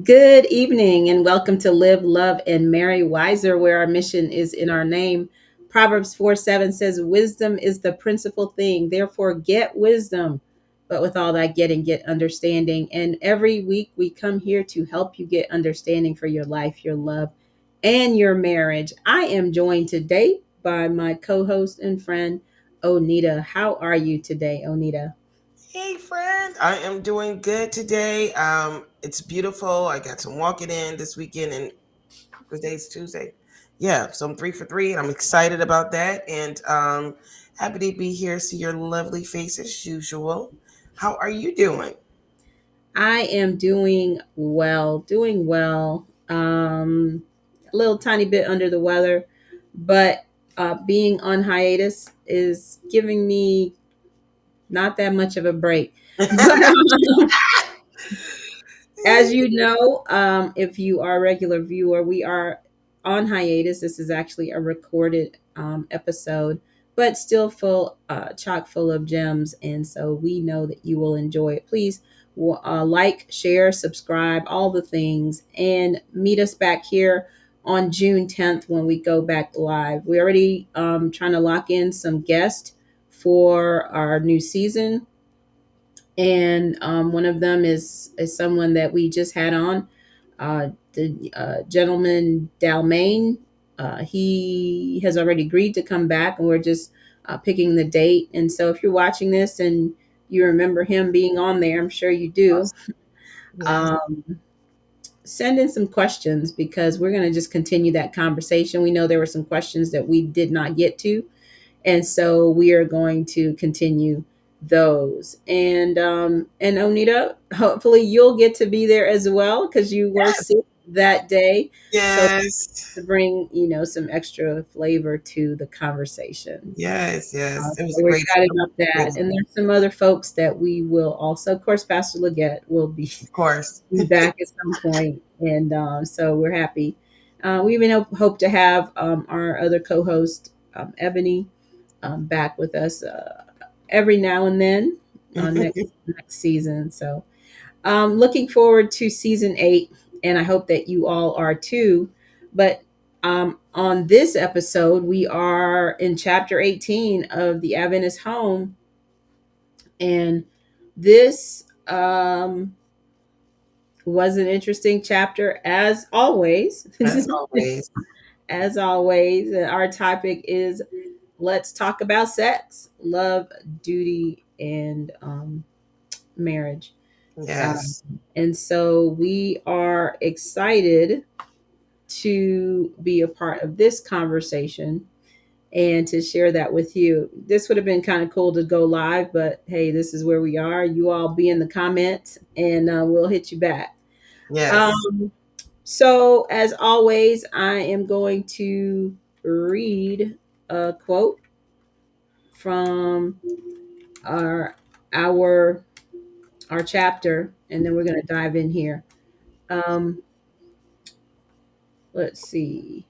Good evening and welcome to Live, Love, and Marry Wiser, where our mission is in our name. Proverbs 4:7 says, Wisdom is the principal thing. Therefore, get wisdom. But with all that getting, get understanding. And every week we come here to help you get understanding for your life, your love, and your marriage. I am joined today by my co host and friend, Onita. How are you today, Onita? Hey friend, I am doing good today. It's beautiful. I got some walking in this weekend, and today's Tuesday. Yeah, so I'm 3 for 3, and I'm excited about that. And happy to be here. See your lovely face as usual. How are you doing? I am doing well. A little tiny bit under the weather, but being on hiatus is giving me not that much of a break. But as you know, if you are a regular viewer, we are on hiatus. This is actually a recorded episode, but still chock full of gems. And so we know that you will enjoy it. Please like, share, subscribe, all the things, and meet us back here on June 10th when we go back live. We're already trying to lock in some guests for our new season, and one of them is someone that we just had on, the gentleman Dalmain. He has already agreed to come back, and we're just picking the date. And so, if you're watching this and you remember him being on there, I'm sure you do. Awesome. Yes. Um, Send in some questions because we're going to just continue that conversation. We know there were some questions that we did not get to, and so we are going to continue those. And Onita, hopefully you'll get to be there as well because you were Yes. sick that day. So Yes. to bring some extra flavor to the conversation. Yes. Yes. It was So a we're great, excited about great, that. And there's some other folks that we will also, of course, Pastor Leggett will be of course. back at some point. And so we're happy. We even hope to have our other co-host, Ebony, back with us every now and then on next season. So looking forward to season 8, and I hope that you all are too. But on this episode, we are in chapter 18 of the Adventist Home, and this was an interesting chapter as always. As always. As always, our topic is let's talk about sex, love, duty, and marriage. Um, Yes. and so we are excited to be a part of this conversation and to share that with you. This would have been kind of cool to go live, but hey, this is where we are. You all be in the comments and we'll hit you back. Yes. Um, so, as always, I am going to read a quote from our our our chapter, and then we're going to dive in here. Um, let's see.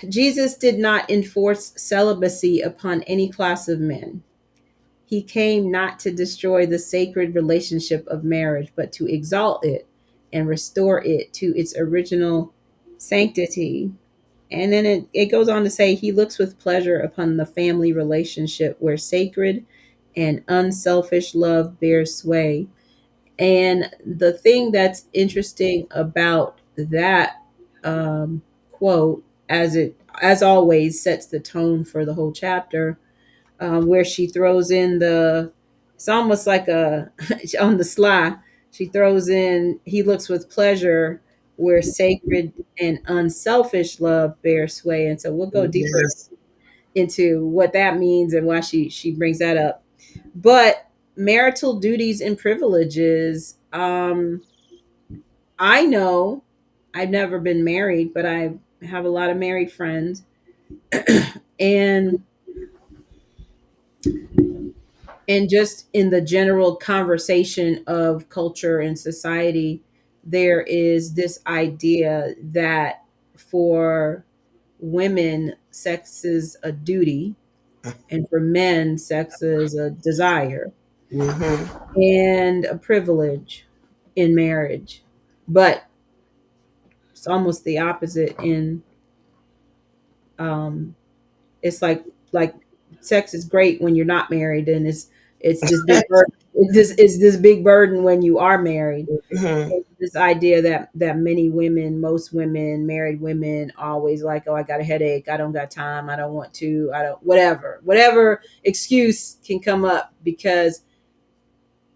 Jesus did not enforce celibacy upon any class of men. He came not to destroy the sacred relationship of marriage, but to exalt it and restore it to its original sanctity. And then it goes on to say, he looks with pleasure upon the family relationship where sacred and unselfish love bears sway. And the thing that's interesting about that quote, as always, sets the tone for the whole chapter, where she throws in it's almost like a on the sly. She throws in, he looks with pleasure where sacred and unselfish love bears sway. And so we'll go deeper Yes. into what that means and why she brings that up. But marital duties and privileges, I know I've never been married, but I have a lot of married friends. and and just in the general conversation of culture and society, there is this idea that for women, sex is a duty, and for men, sex is a desire Mm-hmm. and a privilege. in marriage. But it's almost the opposite in um it's like sex is great when you're not married, and it's this big burden. It's this big burden when you are married. Mhm. This idea that many women, most women, married women, always like, oh, I got a headache, I don't got time, I don't want to, I don't, whatever excuse can come up, because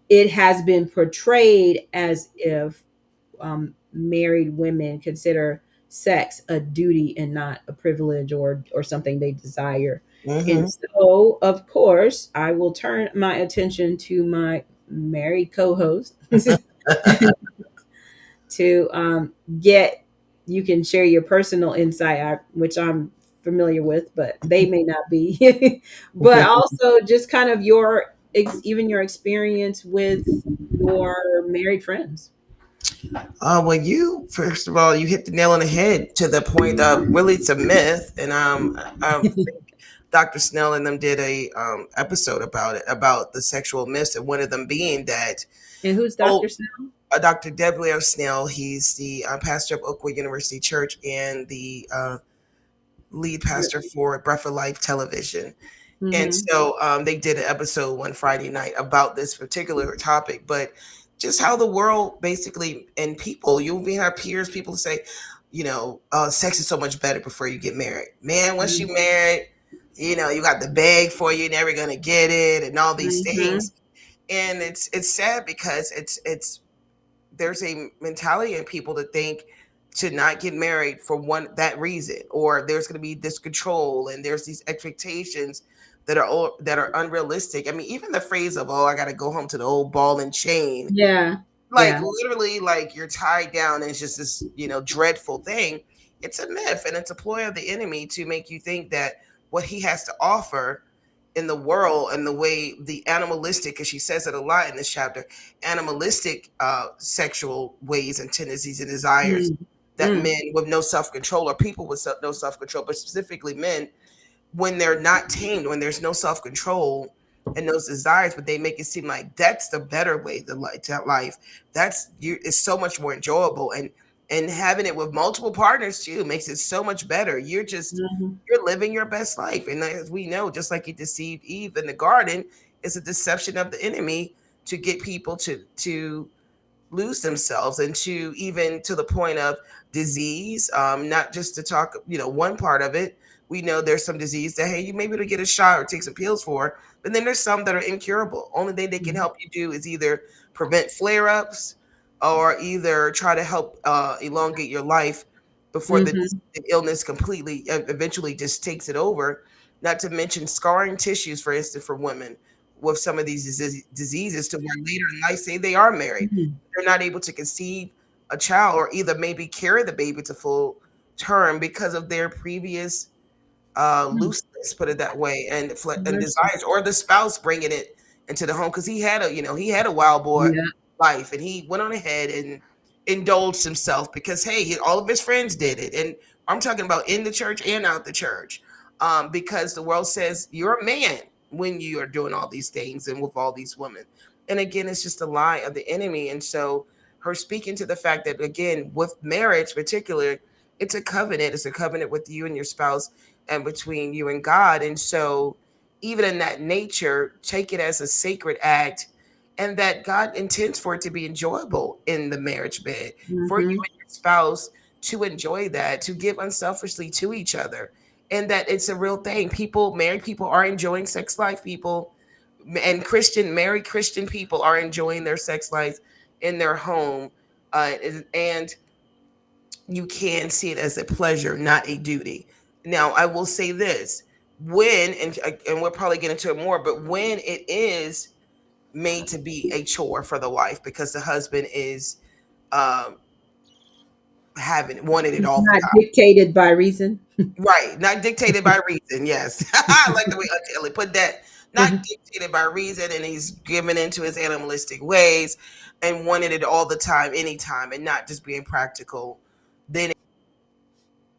it has been portrayed as if married women consider sex a duty and not a privilege or something they desire. And Mhm. so, of course, I will turn my attention to my married co-host to get you can share your personal insight, which I'm familiar with, but they may not be. But also just kind of even your experience with your married friends. Well, you first of all, you hit the nail on the head to the point of really it's a myth, and think Dr. Snell and them did a episode about it, about the sexual myths, and one of them being that And who's oh, Dr. Snell? Dr. W. Snell, he's the pastor of Oakwood University Church and the lead pastor for Breath of Life Television. And Mm-hmm. so they did an episode one Friday night about this particular topic, but just how the world basically, and people, you'll be have peers, people say, sex is so much better before you get married. Man, once you married, you got the bag for you, never gonna get it, and all these Mm-hmm. things. And it's sad because it's there's a mentality in people to think to not get married for one that reason, or there's going to be this control and there's these expectations that are unrealistic. I mean, even the phrase of "oh, I got to go home to the old ball and chain," Yeah. like Yeah. literally, like you're tied down, and it's just this dreadful thing. It's a myth, and it's a ploy of the enemy to make you think that what he has to offer in the world and the way the animalistic, because she says it a lot in this chapter, animalistic sexual ways and tendencies and desires that Mm-hmm. men with no self-control, or people with no self-control, but specifically men, when they're not tamed, when there's no self-control and those desires, but they make it seem like that's the better way to life. That's you it's so much more enjoyable, and having it with multiple partners too makes it so much better. Mm-hmm. You're living your best life. And as we know, just like he deceived Eve in the garden, it's a deception of the enemy to get people to lose themselves, and to even to the point of disease. Not just to talk, one part of it. We know there's some disease that, hey, you may be able to get a shot or take some pills for, but then there's some that are incurable. Only thing they can help you do is either prevent flare-ups, or either try to help elongate your life before Mm-hmm. the illness completely eventually just takes it over. Not to mention scarring tissues, for instance, for women with some of these diseases, to where later in life, say they are married, Mm-hmm. they're not able to conceive a child, or either maybe carry the baby to full term because of their previous looseness, put it that way, and Mercy. desires, or the spouse bringing it into the home, because he had a wild boy Yeah. life, and he went on ahead and indulged himself because, hey, all of his friends did it, and I'm talking about in the church and out the church, because the world says you're a man when you are doing all these things and with all these women. And again, it's just a lie of the enemy. And so her speaking to the fact that, again, with marriage particular, it's a covenant with you and your spouse, and between you and God. And so, even in that nature, take it as a sacred act, and that God intends for it to be enjoyable in the marriage bed, for you Mm-hmm. and your spouse to enjoy that, to give unselfishly to each other, and that it's a real thing. Married people are enjoying sex life, people, and married Christian people are enjoying their sex life in their home. And you can see it as a pleasure, not a duty. Now, I will say this: when, and we'll probably get into it more, but when it is made to be a chore for the wife because the husband is um, having wanted it all the Not time, dictated by reason. right? Not dictated by reason. Yes, I like the way Auntie Ellie put that. Not dictated by reason, and he's given into his animalistic ways and wanted it all the time, anytime, and not just being practical. Then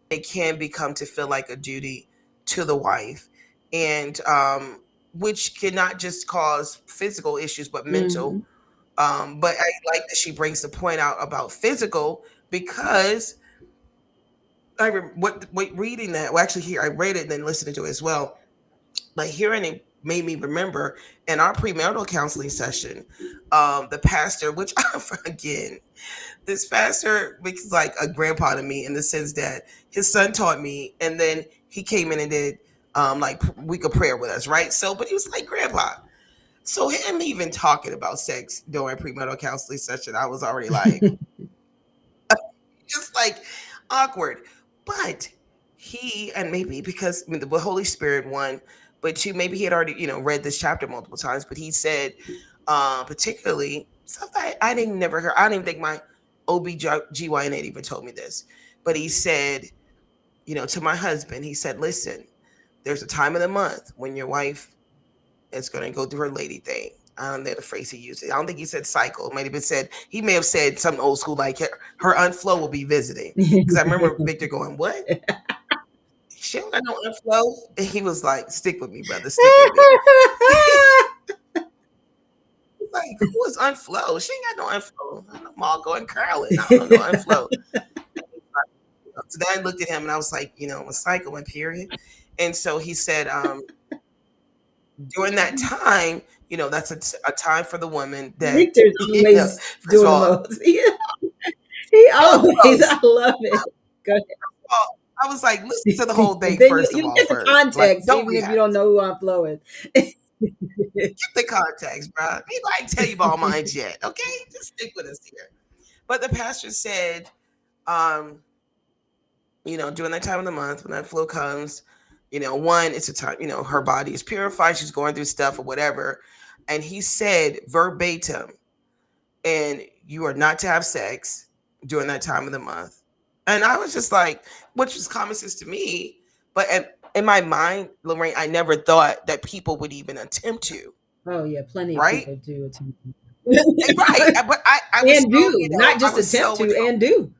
it can become to feel like a duty to the wife, and which cannot just cause physical issues but mental, Mm-hmm. But I like that she brings the point out about physical because what reading that. Well, actually, here I read it and then listening to it as well. But hearing it made me remember in our premarital counseling session, the pastor, which again, this pastor was like a grandpa to me in the sense that his son taught me, and then he came in and did like week of prayer with us, right? So, but he was like grandpa. So him even talking about sex during premarital counseling session, I was already like, just like awkward. But he, and maybe because I mean, the Holy Spirit one, but two, maybe he had already, read this chapter multiple times, but he said, particularly stuff that I didn't never hear. I don't even think my OBGYN had even told me this, but he said, to my husband, he said, listen, there's a time of the month when your wife is going to go through her lady thing. I don't know the phrase he used. I don't think he said cycle. It might have been said, he may have said something old school like her unflow will be visiting. Because I remember Victor going, what? She don't got no unflow? And he was like, stick with me, brother, stick with me. He's like, who is unflow? She ain't got no unflow. I'm all going curling. I don't know no unflow. So then I looked at him and I was like, a cycle and period. And so he said, during that time, that's a time for the woman that, Victor's always first of doing the all, most. He always, I close. love it. Go Well, I was like, listen to the ahead. whole thing Then you, first of you all get the first. Like, context, don't even if you don't react. know who I'm flowing. Get the context, bro. Maybe I can tell you about mine yet. Okay? Just stick with us here. But the pastor said, um, during that time of the month when that flow comes, one, it's a time, her body is purified, she's going through stuff or whatever. And he said verbatim, and you are not to have sex during that time of the month. And I was just like, which was common sense to me, but in my mind, Lorraine, I never thought that people would even attempt to, Oh yeah, plenty of right? people do attempt Right. to. But I was And so, do, not I just was attempt so to, and do.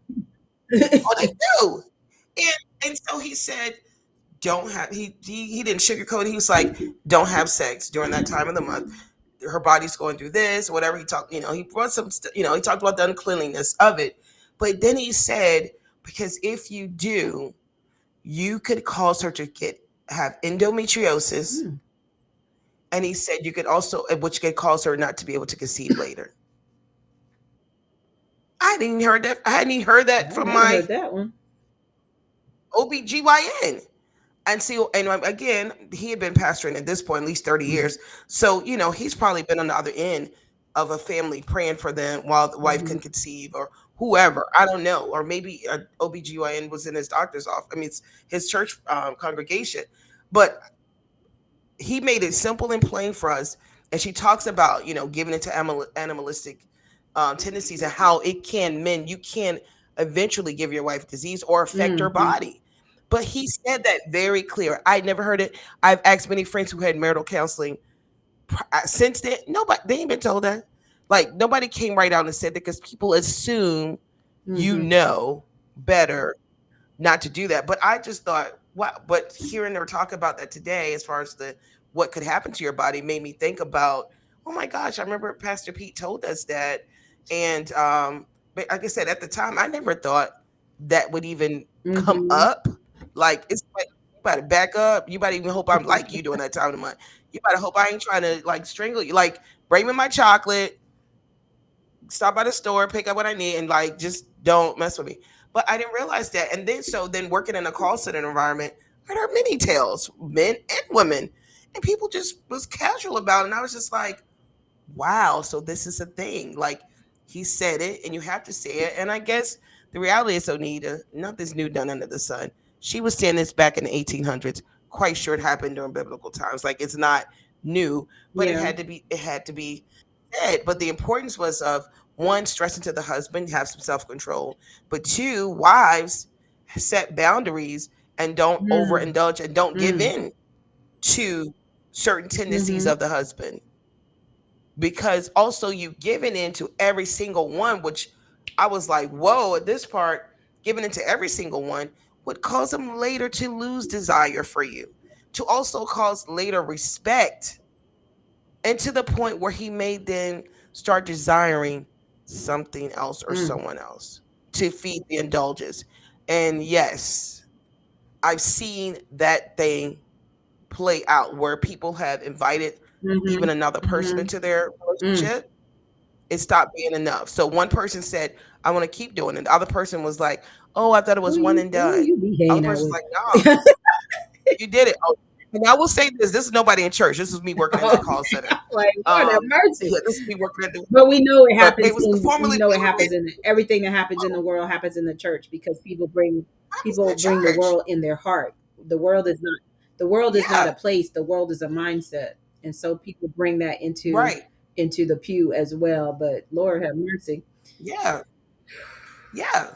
oh, they do. And so he said, don't have he didn't sugarcoat it. He was like, don't have sex during that time of the month. Her body's going through this, whatever. He talked, he brought some, he talked about the uncleanliness of it. But then he said, because if you do, you could cause her to have endometriosis. Hmm. And he said you could also, which could cause her not to be able to conceive later. I hadn't even heard that. I hadn't even heard that I from never my heard that one. OBGYN. And see, and again, he had been pastoring at this point at least 30 Mhm. years. So, he's probably been on the other end of a family praying for them while the wife can Mhm. conceive or whoever. I don't know. Or maybe a OBGYN was in his doctor's office. I mean, it's his church congregation. But he made it simple and plain for us. And she talks about, giving into animalistic tendencies and how it can mend. You can eventually give your wife disease or affect her Mhm. body. But he said that very clear. I never heard it. I've asked many friends who had marital counseling since then. Nobody, they ain't been told that. Like nobody came right out and said that because people assume Mhm. better not to do that. But I just thought, wow. But hearing her talk about that today, as far as the what could happen to your body, made me think about, oh my gosh, I remember Pastor Pete told us that, and but like I said at the time, I never thought that would even come Mhm. up. Like it's like you better back up. You better even hope I'm like you during that time of the month. You better hope I ain't trying to like strangle you. Like bring me my chocolate, stop by the store, pick up what I need, and like just don't mess with me. But I didn't realize that. And then working in a call center environment, I heard many tales, men and women, and people just was casual about it. And I was just like, wow, so this is a thing. Like he said it, and you have to say it. And I guess the reality is, Onita, nothing's new done under the sun. She was saying this back in the 1800s. Quite sure it happened during biblical times. Like it's not new, but it Yeah. had to be. It had to be said. But the importance was of one, stressing to the husband, have some self control, but two, wives set boundaries and don't Mm. overindulge and don't give Mm. in to certain tendencies Mhm. of the husband because also you giving into every single one, which I was like, whoa, at this part, giving into every single one would cause him later to lose desire for you, to also cause later respect, and to the point where he may then start desiring something else or Mm. someone else to feed the indulgence. And yes, I've seen that thing play out where people have invited even Mhm. another person Mhm. into their Mm. relationship. It stopped being enough. So one person said, I want to keep doing it. The other person was like, oh, I thought it was one and Who done. you be Other hanging out person's with? like, no, you did it. Oh, and I will say this is nobody in church. This is me working in that call center. Like, Lord have mercy. Yeah, this is me working at the But we know it but it happens was in we formerly know it dealing with happens in everything that happens in the world happens in the church because happens in people the bring the church. world in their heart. The world is not Yeah, a place, the world is a mindset. And so people bring that right. into the pew as well. But Lord have mercy. Yeah, yeah.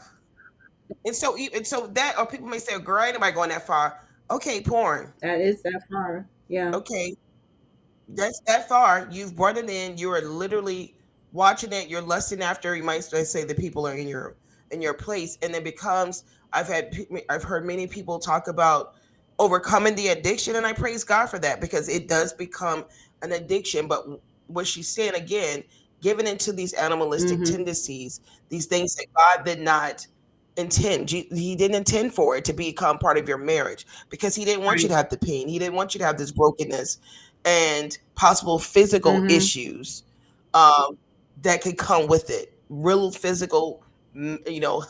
And so that or people may say, girl, ain't nobody going that far. Okay, porn. That is that far. Yeah. Okay, that's that far. You've brought it in. You are literally watching it. You're lusting after. You might say the people are in your place, and it becomes. I've heard many people talk about overcoming the addiction, and I praise God for that because it does become an addiction. But what she's saying again, giving into these animalistic Mm-hmm. tendencies, these things that God did not intend. He didn't intend for it to become part of your marriage because He didn't want you Right. to have the pain. He didn't want you to have this brokenness and possible physical Mm-hmm. issues um, that could come with it. Real physical,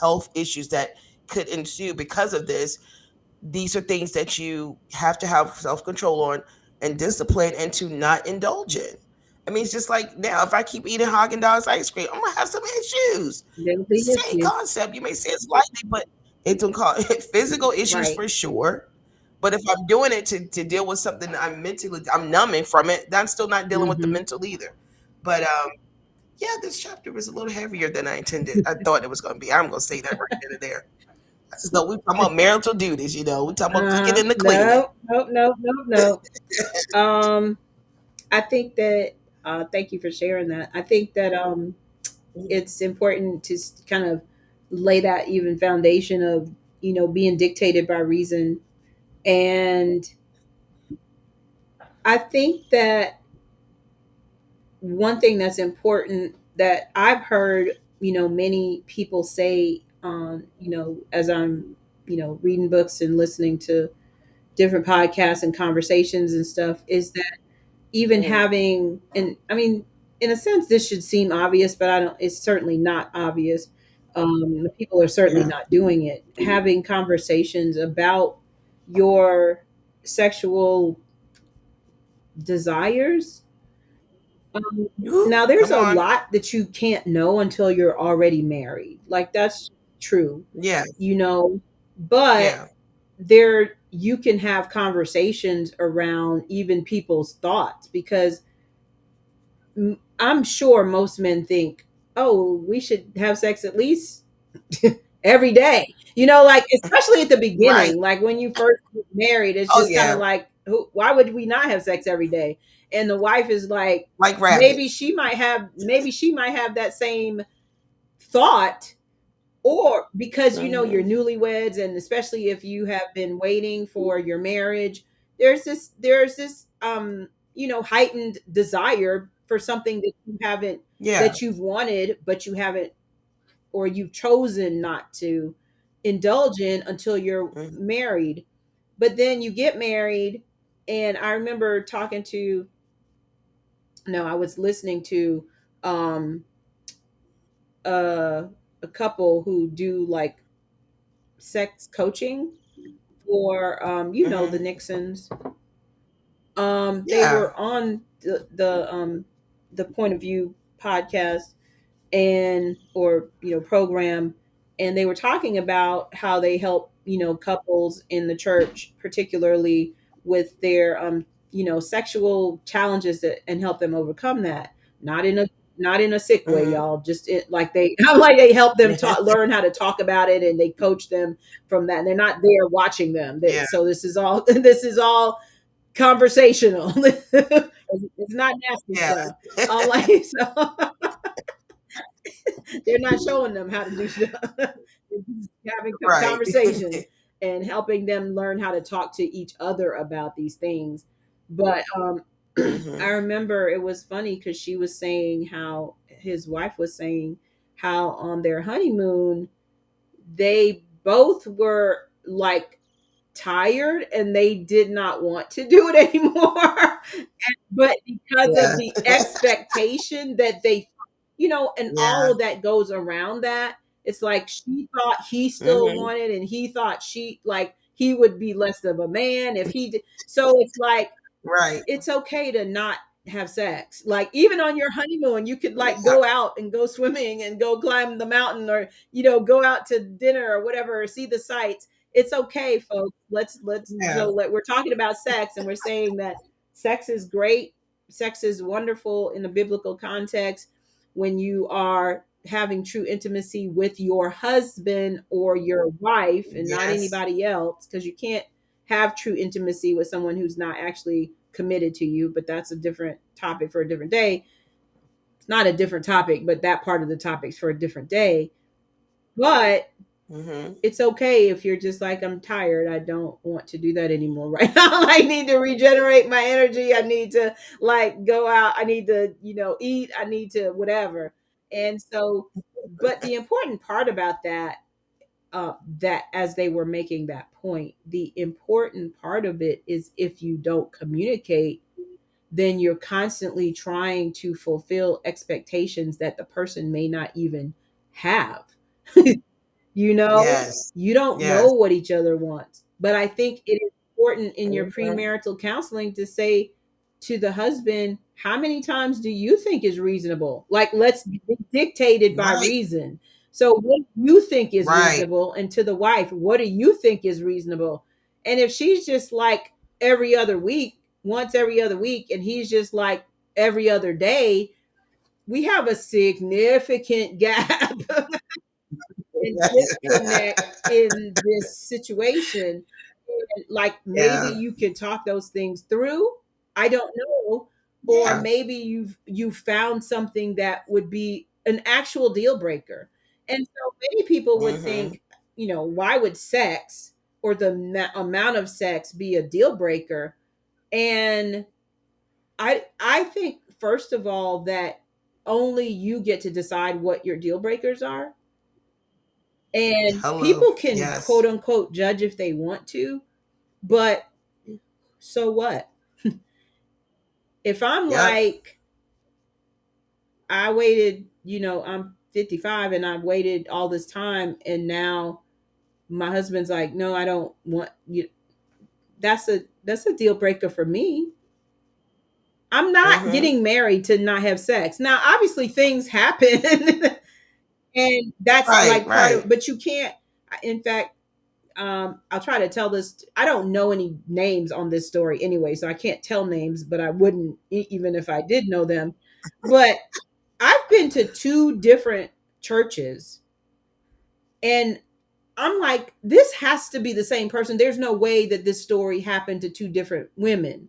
health issues that could ensue because of this. These are things that you have to have self control on and discipline and to not indulge in. I mean, it's just like now, if I keep eating Haagen Dazs ice cream, I'm gonna have some issues. They'll be It's the same issue. concept. You may say it's lightly, but it's gonna cause physical issues Right. for sure. But if I'm doing it to deal with something that I'm numbing from it, I'm still not dealing with the Mm-hmm. mental either. But yeah, this chapter was a little heavier than I intended. I thought it was gonna be. I'm gonna say that right then and there. I just know we talking about marital duties, we talking about cooking Uh-huh. and the cleaning. No, no, no, no, no. I think that thank you for sharing that. I think that it's important to kind of lay that even foundation of being dictated by reason. And I think that one thing that's important that I've heard many people say as I'm reading books and listening to different podcasts and conversations and stuff is that even Mm, having, and I mean, in a sense this should seem obvious, but I don't it's certainly not obvious. People are certainly yeah. not doing it, having conversations about your sexual desires. um, Ooh, Now there's come a on. lot that you can't know until you're already married, like that's true, Yeah, you know but yeah. there you can have conversations around even people's thoughts because I'm sure most men think, oh, we should have sex at least every day. Like especially at the Right. beginning, like when you first get married, it's Oh just kind yeah. of like, why would we not have sex every day? And the wife is like, Like rabbits. maybe she might have that same thought, or because you're Hmm. newlyweds, and especially if you have been waiting for your marriage, there's this heightened desire for something Yeah. that you've wanted but you haven't, or you've chosen not to indulge in until you're Hmm. married. But then you get married, and I remember talking to no I was listening to um uh a couple who do like sex coaching for the Hmm. Nixons. They Yeah. were on the Point of View podcast, and or program, and they were talking about how they help couples in the church, particularly with their sexual challenges, and help them overcome that, not in a not in a sick way, Hmm. y'all, just like they like they help them learn how to talk about it, and they coach them from that, and they're not there watching them. Yeah. So this is all this is all conversational. It's not nasty Yeah. stuff. Like so they're not showing them how to do stuff. They're just having Right. conversations and helping them learn how to talk to each other about these things. But I Mhm. remember it was funny because she was saying how his wife was saying how on their honeymoon they both were like tired and they did not want to do it anymore. But because of Yeah. the expectation that they, and all Yeah. of that goes around that, it's like she thought he still Mhm. wanted, and he thought she, like, he would be less of a man if he did. So it's like, Right. it's okay to not have sex. Like, even on your honeymoon, you could like Yeah. go out and go swimming and go climb the mountain, or go out to dinner or whatever, or see the sights. It's okay, folks. Let's Yeah. so we're talking about sex, and we're saying that sex is great. Sex is wonderful in a biblical context when you are having true intimacy with your husband or your wife and not Yes. anybody else, because you can't have true intimacy with someone who's not actually committed to you, but that's a different topic for a different day. It's not a different topic, but that part of the topic's for a different day. But Mhm. it's okay if you're just like, I'm tired. I don't want to do that anymore right now. I need to regenerate my energy. I need to like go out. I need to, eat. I need to whatever. And so, but the important part about that as they were making that point, the important part of it is if you don't communicate, then you're constantly trying to fulfill expectations that the person may not even have. You know, Yes. you don't know Yes. what each other wants. But I think it is important in your Mhm. premarital counseling to say to the husband, how many times do you think is reasonable? Like, let's be dictated by Right. reason. So, what do you think is Right. reasonable? And to the wife, what do you think is reasonable? And if she's just like every other week, once every other week, and he's just like every other day, we have a significant gap and disconnect in this situation. And like, maybe Yeah. you can talk those things through. I don't know. Or Yeah. maybe you've found something that would be an actual deal breaker. And so many people would Mhm. think, why would sex or the amount of sex be a deal breaker? And I think first of all that only you get to decide what your deal breakers are. And Hello. people can quote Yes. unquote judge if they want to, but so what? If I'm Yep. like, I waited, I'm 55 and I've waited all this time, and now my husband's like, no, I don't want you. That's a deal breaker for me. I'm not Mhm. getting married to not have sex. Now, obviously, things happen, and that's Right. like part Right. of. But you can't. In fact, I'll try to tell this. I don't know any names on this story anyway, so I can't tell names, but I wouldn't even if I did know them. But I've been to two different churches, and I'm like, this has to be the same person. There's no way that this story happened to two different women.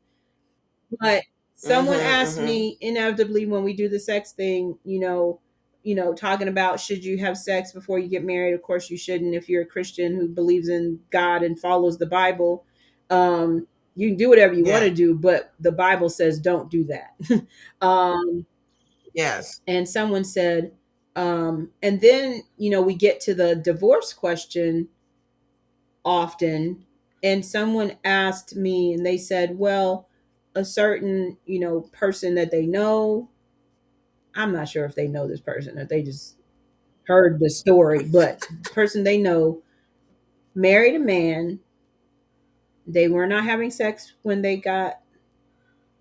But someone Mhm. asked Mhm. me inevitably when we do the sex thing, talking about should you have sex before you get married? Of course you shouldn't if you're a Christian who believes in God and follows the Bible. You can do whatever you want Yeah. to do, but the Bible says don't do that. um, Yes. and someone said, and then we get to the divorce question often, and someone asked me and they said, well, a certain person that they know, I'm not sure if they know this person, if they just heard the story, but person they know married a man. They were not having sex when they got,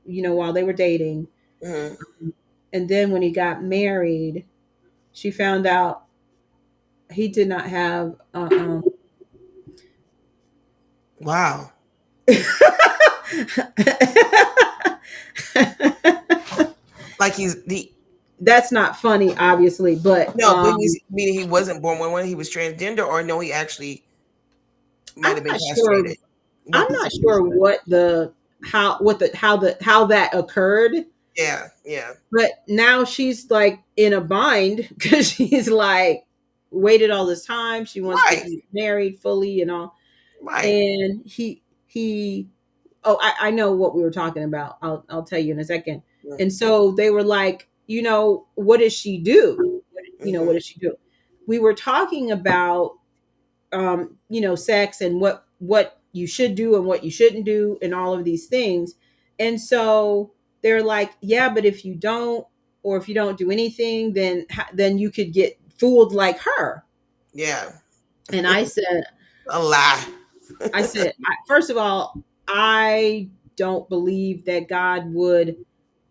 while they were dating, Mhm. and then when he got married, she found out he did not have Wow. Like he's the That's not funny, obviously, but no, but he's meaning he wasn't born when he was transgender, or no, he actually might I'm have been not sure. castrated. I'm What the not sure situation? what the how that occurred, Yeah. Yeah. but now she's like in a bind because she's like waited all this time. She wants to Right. be married fully and all. Right. And he oh, I know what we were talking about. I'll tell you in a second. Yeah. And so they were like, what does she do? What Hmm. does she do? We were talking about sex and what you should do and what you shouldn't do and all of these things. And so they're like, yeah, but if you don't, or if you don't do anything, then you could get fooled like her. Yeah. And A lie. first of all, I don't believe that God would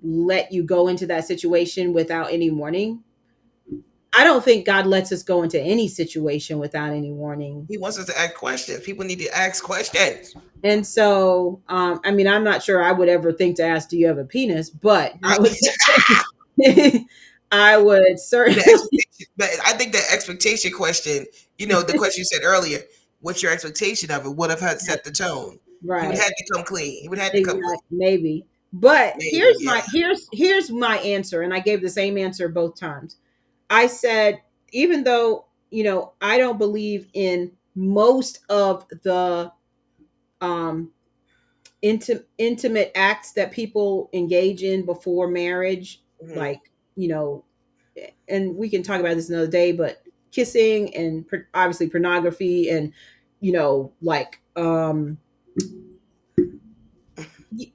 let you go into that situation without any warning. I don't think God lets us go into any situation without any warning. He wants us to ask questions. People need to ask questions. And so, I mean, I'm not sure I would ever think to ask, "Do you have a penis?" But I would Right. say, I would The certainly, expectation, but I think the expectation question, the question you said earlier, what's your expectation of it, would have had set the tone. He would right, have to come clean. He would have to come exactly, clean. maybe. But Maybe, yeah. here's my answer, and I gave the same answer both times. I said, even though I don't believe in most of the um, intimate acts that people engage in before marriage, Hmm. like you know and we can talk about this another day, but kissing and obviously pornography and like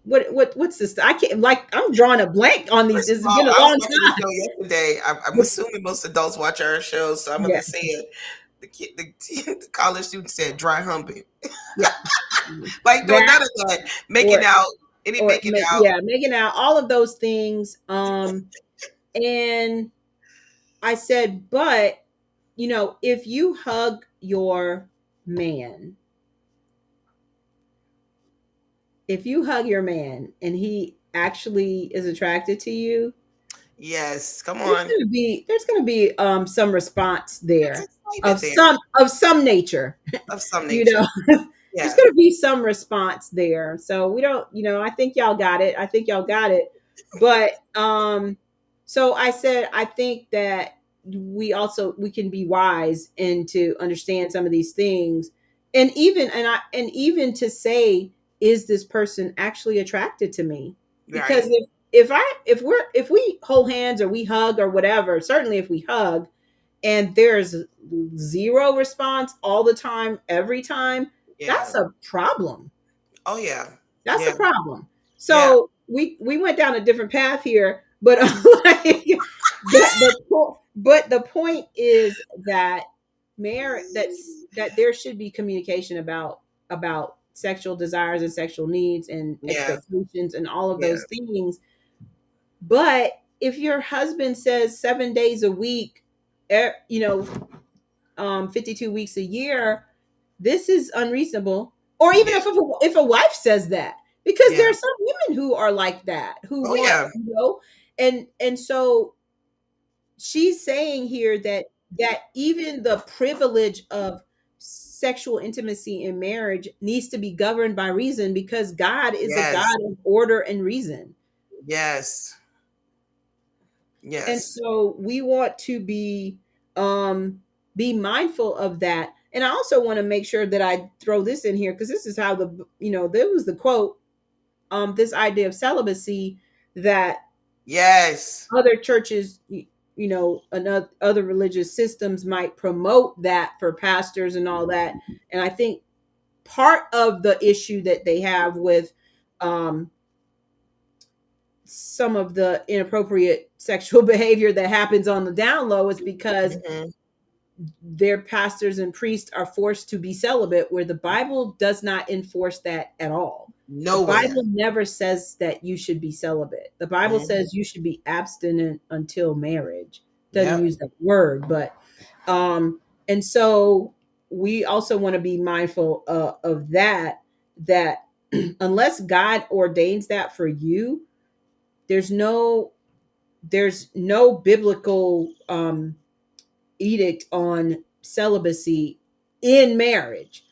what's this? I can't, like, I'm drawing a blank on these. First This of has all, been a I was long watching the time. show yesterday. I'm assuming most adults watch our shows, so I'm gonna Yeah, say it. The college student said dry humping, yeah. like doing That none of that, making or out, any making out. making out, all of those things. And I said, but if you hug your man, if you hug your man and he actually is attracted to you, Yes, come on. there's gonna be some response It's there excitement there of some nature. of some you nature. know there's Yeah, going to be some response there. So we don't, I think y'all got it. But so I said, I think that we can be wise and to understand some of these things, and even to say, is this person actually attracted to me? Because right. if we hold hands or we hug or whatever, certainly if we hug and there's zero response all the time, every time, Yeah. that's a problem. Oh yeah. That's a Yeah. problem. Yeah. So we went down a different path here, but like, but the point is that that there should be communication about sexual desires and sexual needs and Yeah. expectations and all of Yeah. those things. But if your husband says 7 days a week, 52 weeks a year, this is unreasonable. Or even Yeah. if a wife says that, because Yeah. there are some women who are like that, who Oh want, yeah. and so she's saying here that even the privilege of sexual intimacy in marriage needs to be governed by reason, because God is a Yes. God of order and reason. Yes. And Yes. so we want to be mindful of that. And I also want to make sure that I throw this in here, because this is how there was the quote, this idea of celibacy, that Yes. other churches, and other religious systems might promote that for pastors and all that. And I think part of the issue that they have with um some of the inappropriate sexual behavior that happens on the down low is because Hmm. their pastors and priests are forced to be celibate, where the Bible does not enforce that at all. The Nowhere. Bible never says that you should be celibate. The Bible Hmm. says you should be abstinent until marriage. Doesn't Yep. use that word, but and so we also want to be mindful of that unless God ordains that for you, there's no biblical edict on celibacy in marriage.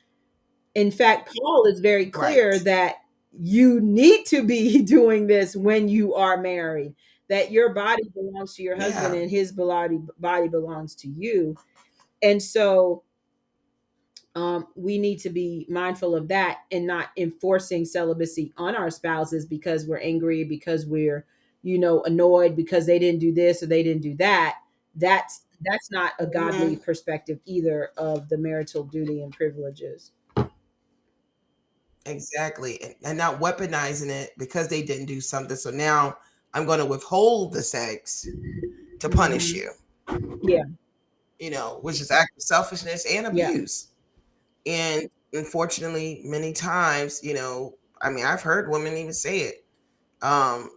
In fact, Paul is very Right. clear that you need to be doing this when you are married, that your body belongs to your husband Yeah. and his body belongs to you. And so we need to be mindful of that and not enforcing celibacy on our spouses because we're angry, because we're, annoyed because they didn't do this or they didn't do that. That's not a godly Mhm. perspective either of the marital duty and privileges. Exactly. And not weaponizing it because they didn't do something. So now I'm going to withhold the sex to punish Hmm. you, Yeah. which is act of selfishness and Yeah. abuse. And unfortunately, many times, I mean, I've heard women even say it. Oh,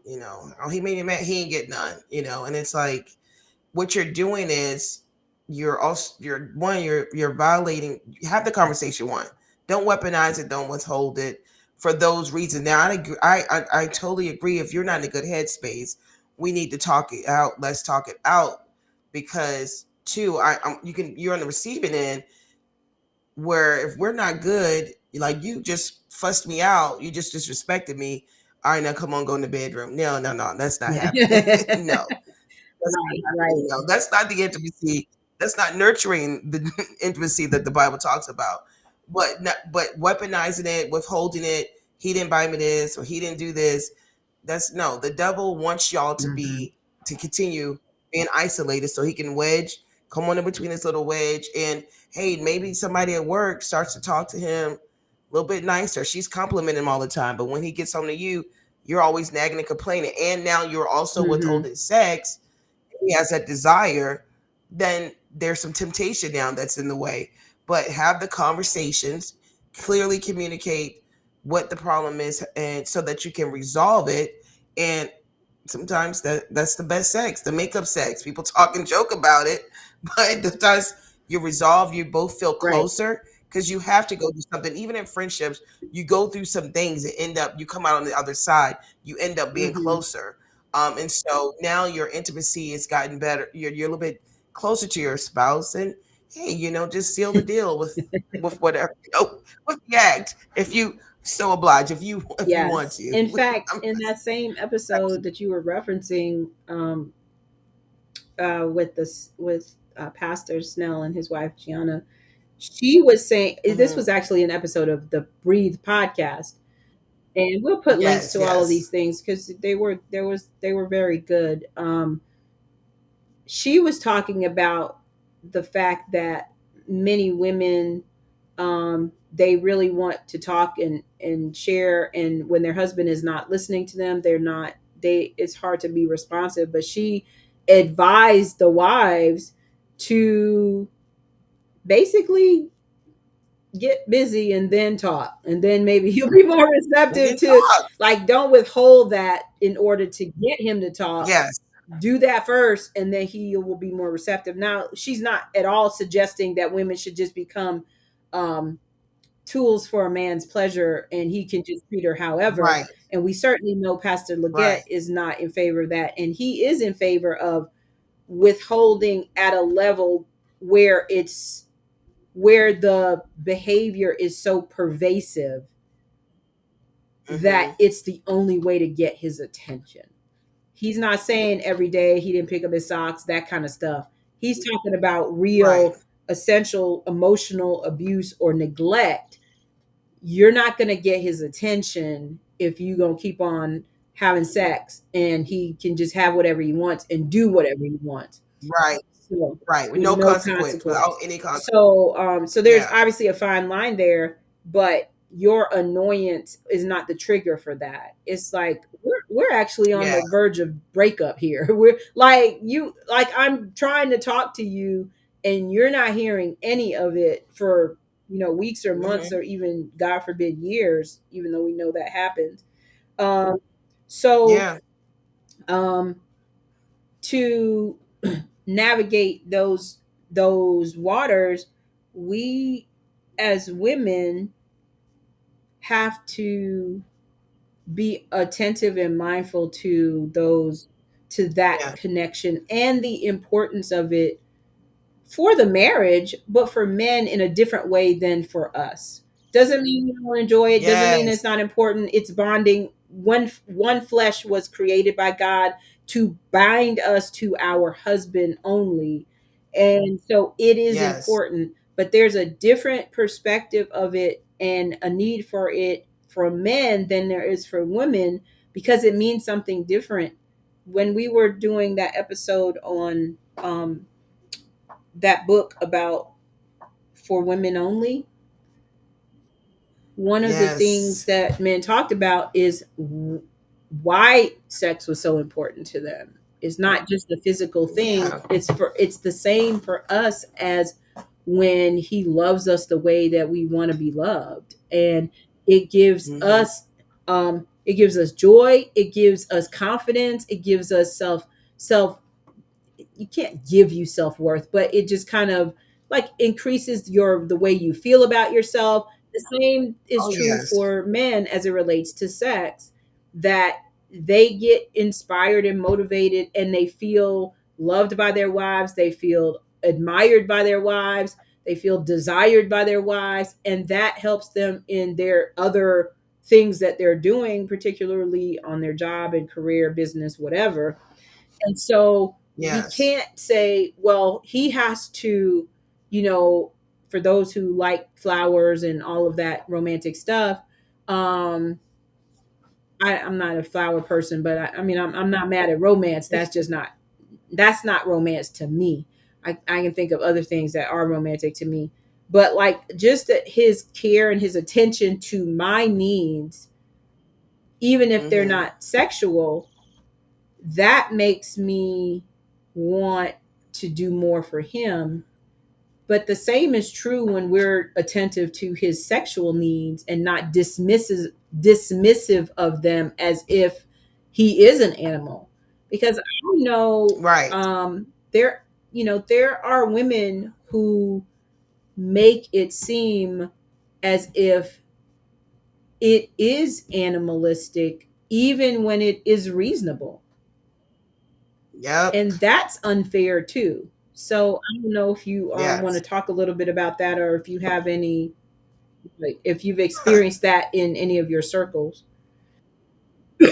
he made me mad, he ain't get none, and it's like, what you're doing is you're violating. You have the conversation. One, don't weaponize it, don't withhold it for those reasons. Now I agree, I totally agree. If you're not in a good headspace, we need to talk it out. Let's talk it out, because two, you're on the receiving end, where if we're not good, like, you just fussed me out, you just disrespected me. All right, now come on, go in the bedroom. No, no, no, that's not Yeah. happening. No, that's Right. not happening. Right. No, that's not the intimacy. That's not nurturing the intimacy that the Bible talks about. But weaponizing it, withholding it. He didn't buy me this, or he didn't do this. That's no. The devil wants y'all Hmm. to continue being isolated, so he can come on in between this little wedge. And hey, maybe somebody at work starts to talk to him a little bit nicer. She's complimenting him all the time, but when he gets home to you, you're always nagging and complaining. And now you're also Hmm. withholding sex. He has that desire, then there's some temptation now that's in the way. But have the conversations, clearly communicate what the problem is, and so that you can resolve it. And sometimes that's the best sex, the makeup sex. People talk and joke about it, but sometimes you resolve, you both feel Right. closer, because you have to go through something. Even in friendships, you go through some things and you come out on the other side, you end up being Hmm. closer. And so now your intimacy has gotten better. You're a little bit closer to your spouse, and hey, just seal the deal with whatever, with the act, if you so oblige, if you want Yes. to. In fact, I'm in that same episode that you were referencing, with Pastor Snell and his wife Gianna, she was saying this Mhm. was actually an episode of the Breathe podcast, and we'll put links Yes, to all of these yes. things because they were very good. She was talking about the fact that many women, they really want to talk and share, and when their husband is not listening to them, it's hard to be responsive. But she advised the wives to basically get busy and then talk, and then maybe he'll be more And receptive then to, talk. like, don't withhold that in order to get him to talk. Yes. Do that first, and then he will be more receptive. Now, she's not at all suggesting that women should just become, um, tools for a man's pleasure and he can just treat her however. Right. And we certainly know Pastor Right. Leggett is not in favor of that, and he is in favor of withholding at a level where the behavior is so pervasive that Mhm. it's the only way to get his attention. He's not saying every day he didn't pick up his socks, that kind of stuff. He's talking about Right. real, essential emotional abuse or neglect. You're not going to get his attention if you going to keep on having sex and he can just have whatever he wants and do whatever he wants. Right. So, Right. With with no no consequence, without consequence. any consequence. So there's Yeah. obviously a fine line there, but your annoyance is not the trigger for that. It's like we're actually on Yeah. the verge of breakup here. We're like, I'm trying to talk to you and you're not hearing any of it for, weeks or months Mhm. or even, God forbid, years, even though we know that happens. Um so Yeah. um to navigate those waters, we as women have to be attentive and mindful to that Yeah. connection and the importance of it for the marriage, but for men in a different way than for us. Doesn't mean you don't enjoy it, doesn't mean it's Yes. not important. It's bonding. One flesh was created by God to bind us to our husband only. And so it is Yes. important, but there's a different perspective of it and a need for it for men than there is for women, because it means something different. When we were doing that episode on that book about for women only, one of the things Yes. that men talked about is why sex was so important to them. It's not just a physical thing. Yeah. It's the same for us as when he loves us the way that we want to be loved. And Hmm. it gives us joy, it gives us confidence, it gives us self you can't give you self-worth, but it just kind of like increases the way you feel about yourself. The same is Oh true yes. for men as it relates to sex, that they get inspired and motivated and they feel loved by their wives, they feel admired by their wives, they feel desired by their wives, and that helps them in their other things that they're doing, particularly on their job and career, business, whatever. And so we Yes. can't say, well, he has to, you know, for those who like flowers and all of that romantic stuff. um I'm not a flower person, but I mean, I'm not mad at romance. That's not romance to me. I can think of other things that are romantic to me, but like just that his care and his attention to my needs, even if they're Hmm. not sexual, that makes me want to do more for him. But the same is true when we're attentive to his sexual needs and not dismissive of them as if he is an animal. Because I know, Right. there are women who make it seem as if it is animalistic even when it is reasonable, Yep. and that's unfair too. So I don't know if you want to Yes. talk a little bit about that, or if you have any, like, if you've experienced that in any of your circles.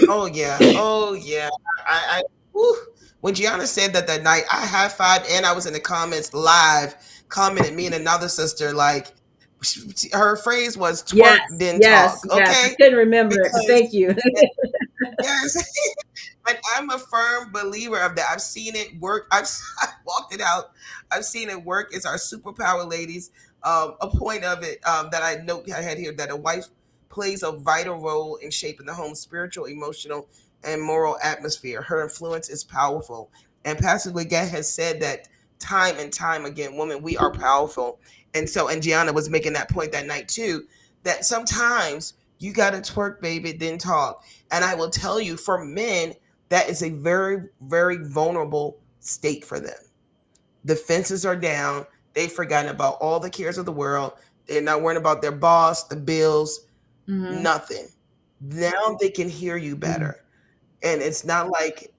Oh yeah. Oh yeah. I whew. When Gianna said that that night, I high fived and I was in the comments live commenting. Me and another sister, like her phrase was Yes, "twerk then yes, talk." yes. I Okay, couldn't remember it, but because thank you. yes, and I'm a firm believer of that. I've seen it work. I walked it out. I've seen it work. It's our superpower, ladies. A point of it that I note I had here, that a wife plays a vital role in shaping the home's spiritual, emotional, and moral atmosphere. Her influence is powerful. And Pastor Leggett has said that time and time again, women, we are powerful. And Gianna was making that point that night too, that sometimes you got to twerk, baby, then talk. And I will tell you, for men, that is a very, very vulnerable state for them. The fences are down. They've forgotten about all the cares of the world. They're not worrying about their boss, the bills, Hmm. nothing. Now they can hear you better. And it's not like,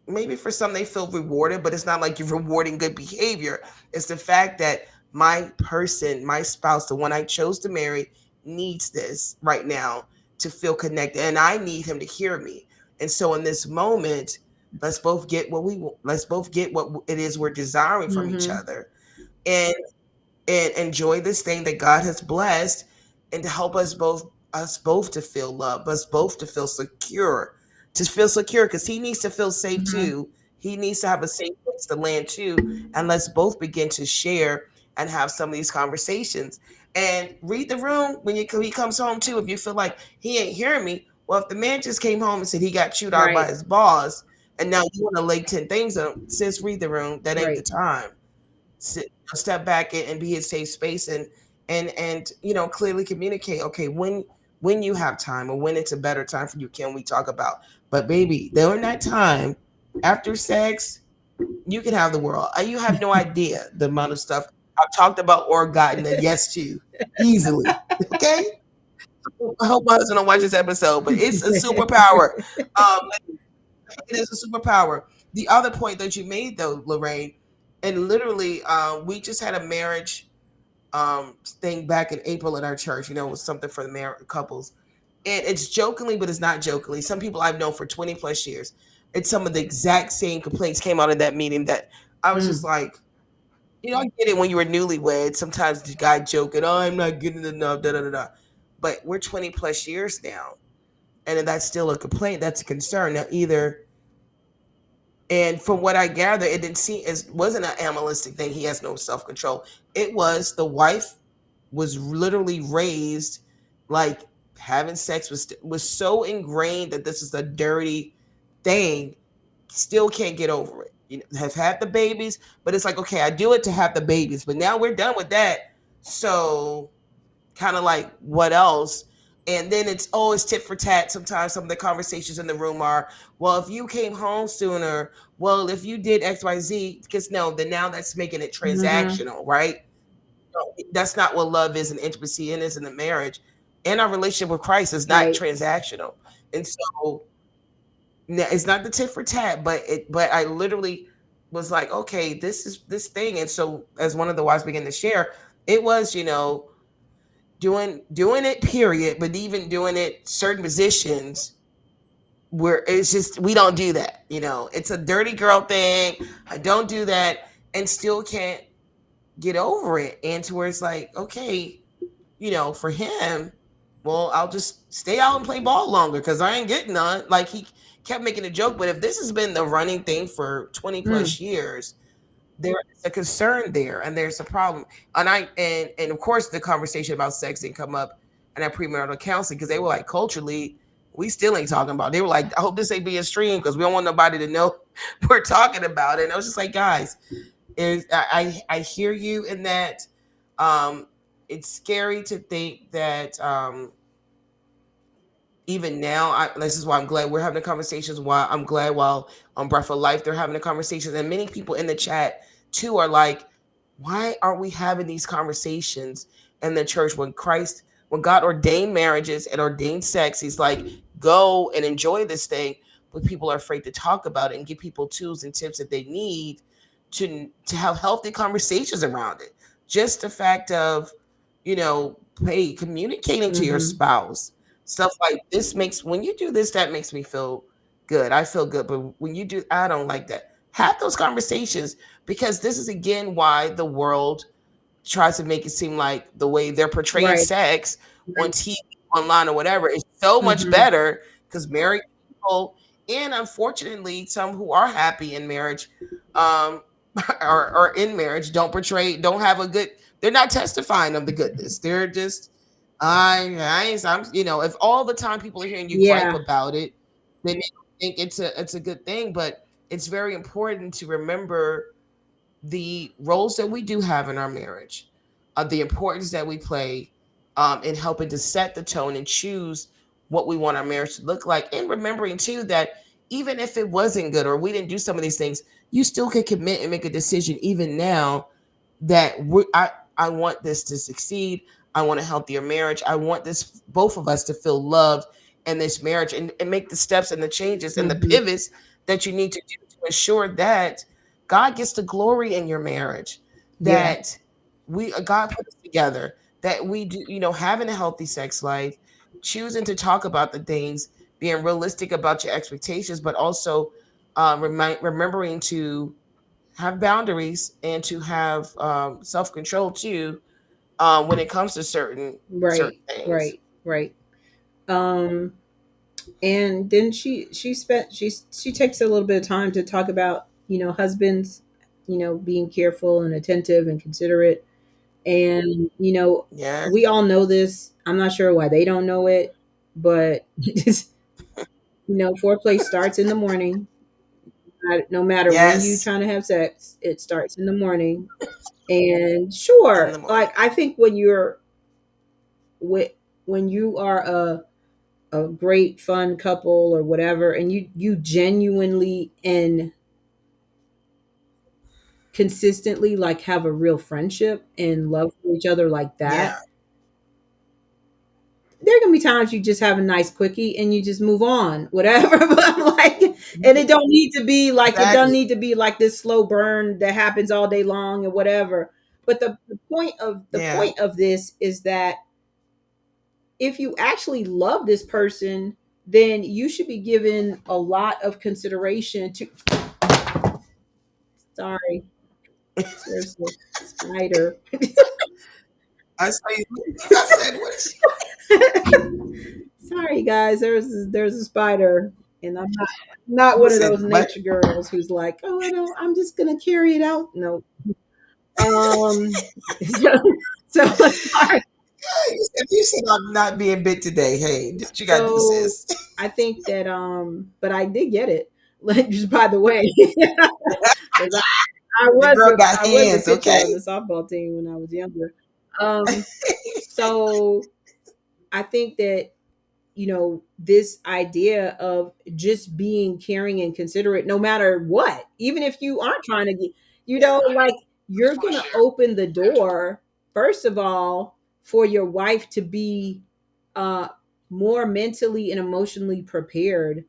maybe for some they feel rewarded, but it's not like you're rewarding good behavior. It's the fact that my person, my spouse, the one I chose to marry, needs this right now to feel connected, and I need him to hear me. And so in this moment, let's both get what it is we're desiring from each Hmm. other. And enjoy this thing that God has blessed, and to help us both to feel love, us both to feel secure, because he needs to feel safe Hmm. too. He needs to have a safe place to land too. And let's both begin to share and have some of these conversations. And read the room when he comes home too. If you feel like he ain't hearing me, well, if the man just came home and said he got chewed out by Right, his boss, and now you want to lay 10 things on him, sis, read the room. That ain't the right. time. Step back and be a safe space, and clearly communicate. Okay, when you have time, or when it's a better time for you, can we talk about? But baby, during that time after sex, you can have the world. You have no idea the amount of stuff I've talked about or gotten a yes to easily. Okay, I hope my husband don't watch this episode, but it's a superpower. um it is a superpower. The other point that you made, though, Lorraine, and literally, we just had a marriage thing back in April at our church. It was something for the married couples, and it's jokingly, but it's not jokingly. Some people I've known for 20 plus years. It's some of the exact same complaints came out of that meeting that I was just Mm. like, I get it when you were newlywed. Sometimes the guy joking, "Oh, I'm not getting enough." Da da da da. But we're 20 plus years now, and then that's still a complaint. That's a concern. Now, either and from what I gather, it didn't seem it wasn't an animalistic thing. He has no self control. It was the wife was literally raised like having sex was so ingrained that this is a dirty thing. Still can't get over it. Have had the babies, but it's like, okay, I do it to have the babies, but now we're done with that. So kind of like what else? And then it's always tit for tat. Sometimes some of the conversations in the room are, well, if you came home sooner, well, if you did XYZ, because no, then now that's making it Mm-hmm. transactional, right? No, that's not what love is and intimacy and is in a marriage. And our relationship with Christ is not Right. transactional. And so it's not the tit for tat, but I literally was like, okay, this is this thing. And so as one of the wives began to share, it was, doing it period, but even doing it certain positions where it's just we don't do that. It's a dirty girl thing. I don't do that and still can't get over it. And to where it's like, okay, for him, well, I'll just stay out and play ball longer because I ain't getting none. Like he kept making a joke, but if this has been the running thing for 20 Mm. plus years, there's a concern there and there's a problem. And of course the conversation about sex didn't come up in that premarital counseling because they were like, culturally, we still ain't talking about it. They were like, I hope this ain't being streamed because we don't want nobody to know we're talking about it. And I was just like, guys, I hear you in that. um it's scary to think that even now, this is why I'm glad we're having the conversations. Why I'm glad while on Breath of Life they're having the conversations, and many people in the chat too are like, why aren't we having these conversations in the church when God ordained marriages and ordained sex? He's like, go and enjoy this thing, but people are afraid to talk about it and give people tools and tips that they need to have healthy conversations around it. Just the fact of, hey, communicating to your Mm-hmm. spouse. Stuff like this makes when you do this, that makes me feel good. I feel good. But when you do, I don't like that. Have those conversations because this is again why the world tries to make it seem like the way they're portraying Right. sex on Right. TV, online, or whatever is so much Mm-hmm. better because married people and unfortunately some who are happy in marriage um or in marriage don't have a good, they're not testifying of the goodness. They're just I'm if all the time people are hearing you gripe Yeah. about it, then they don't think it's a good thing. But it's very important to remember the roles that we do have in our marriage, the importance that we play in helping to set the tone and choose what we want our marriage to look like. And remembering too that even if it wasn't good or we didn't do some of these things, you still can commit and make a decision even now that I want this to succeed. I want a healthier marriage. I want this both of us to feel loved in this marriage and make the steps and the changes and the Mm-hmm. pivots that you need to do to ensure that God gets the glory in your marriage. Yeah. That we God put us together. That we do, having a healthy sex life, choosing to talk about the things, being realistic about your expectations, but also remembering to have boundaries and to have self control too when it comes to certain Right. things. Right. Right. Um, and then she takes a little bit of time to talk about, husbands, being careful and attentive and considerate. And we Yes, all know this. I'm not sure why they don't know it, but foreplay starts in the morning. No matter when you yes, trying to have sex, it starts in the morning. And in the sure, morning. like I think when when you are a great fun couple or whatever, and you genuinely and consistently like have a real friendship and love for each other like Yeah, that, there are gonna be times you just have a nice quickie and you just move on, whatever. But I'm like, and it don't exactly. need to be like this slow burn that happens all day long and whatever. But the Yeah, point of this is that if you actually love this person, then you should be given a lot of consideration to. Sorry. There's a spider. I saw you. I said, what is she? Sorry, guys. There's a spider, and I'm not one of Listen, those but nature girls who's like, oh, I don't. I'm just gonna carry it out. No. Um. So, so as far if you said I'm not being bit today, hey, what you got to do, so sis? I think that but I did get it. Like, just by the way, because The girl got I was a hands, pitcher okay? on the softball team when I was younger. Um. So I think that this idea of just being caring and considerate no matter what, even if you aren't trying to get, like, you're going to open the door, first of all, for your wife to be uh more mentally and emotionally prepared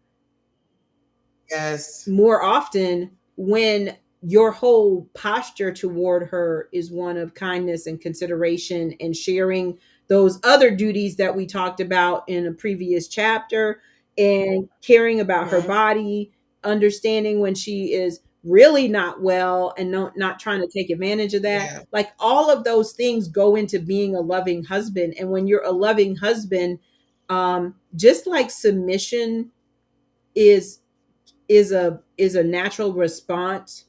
Yes. more often when your whole posture toward her is one of kindness and consideration and sharing those other duties that we talked about in a previous chapter, and caring about her Hmm. body, understanding when she is really not well and not trying to take advantage of that. Yeah. Like, all of those things go into being a loving husband. And when you're a loving husband, just like submission is is a natural response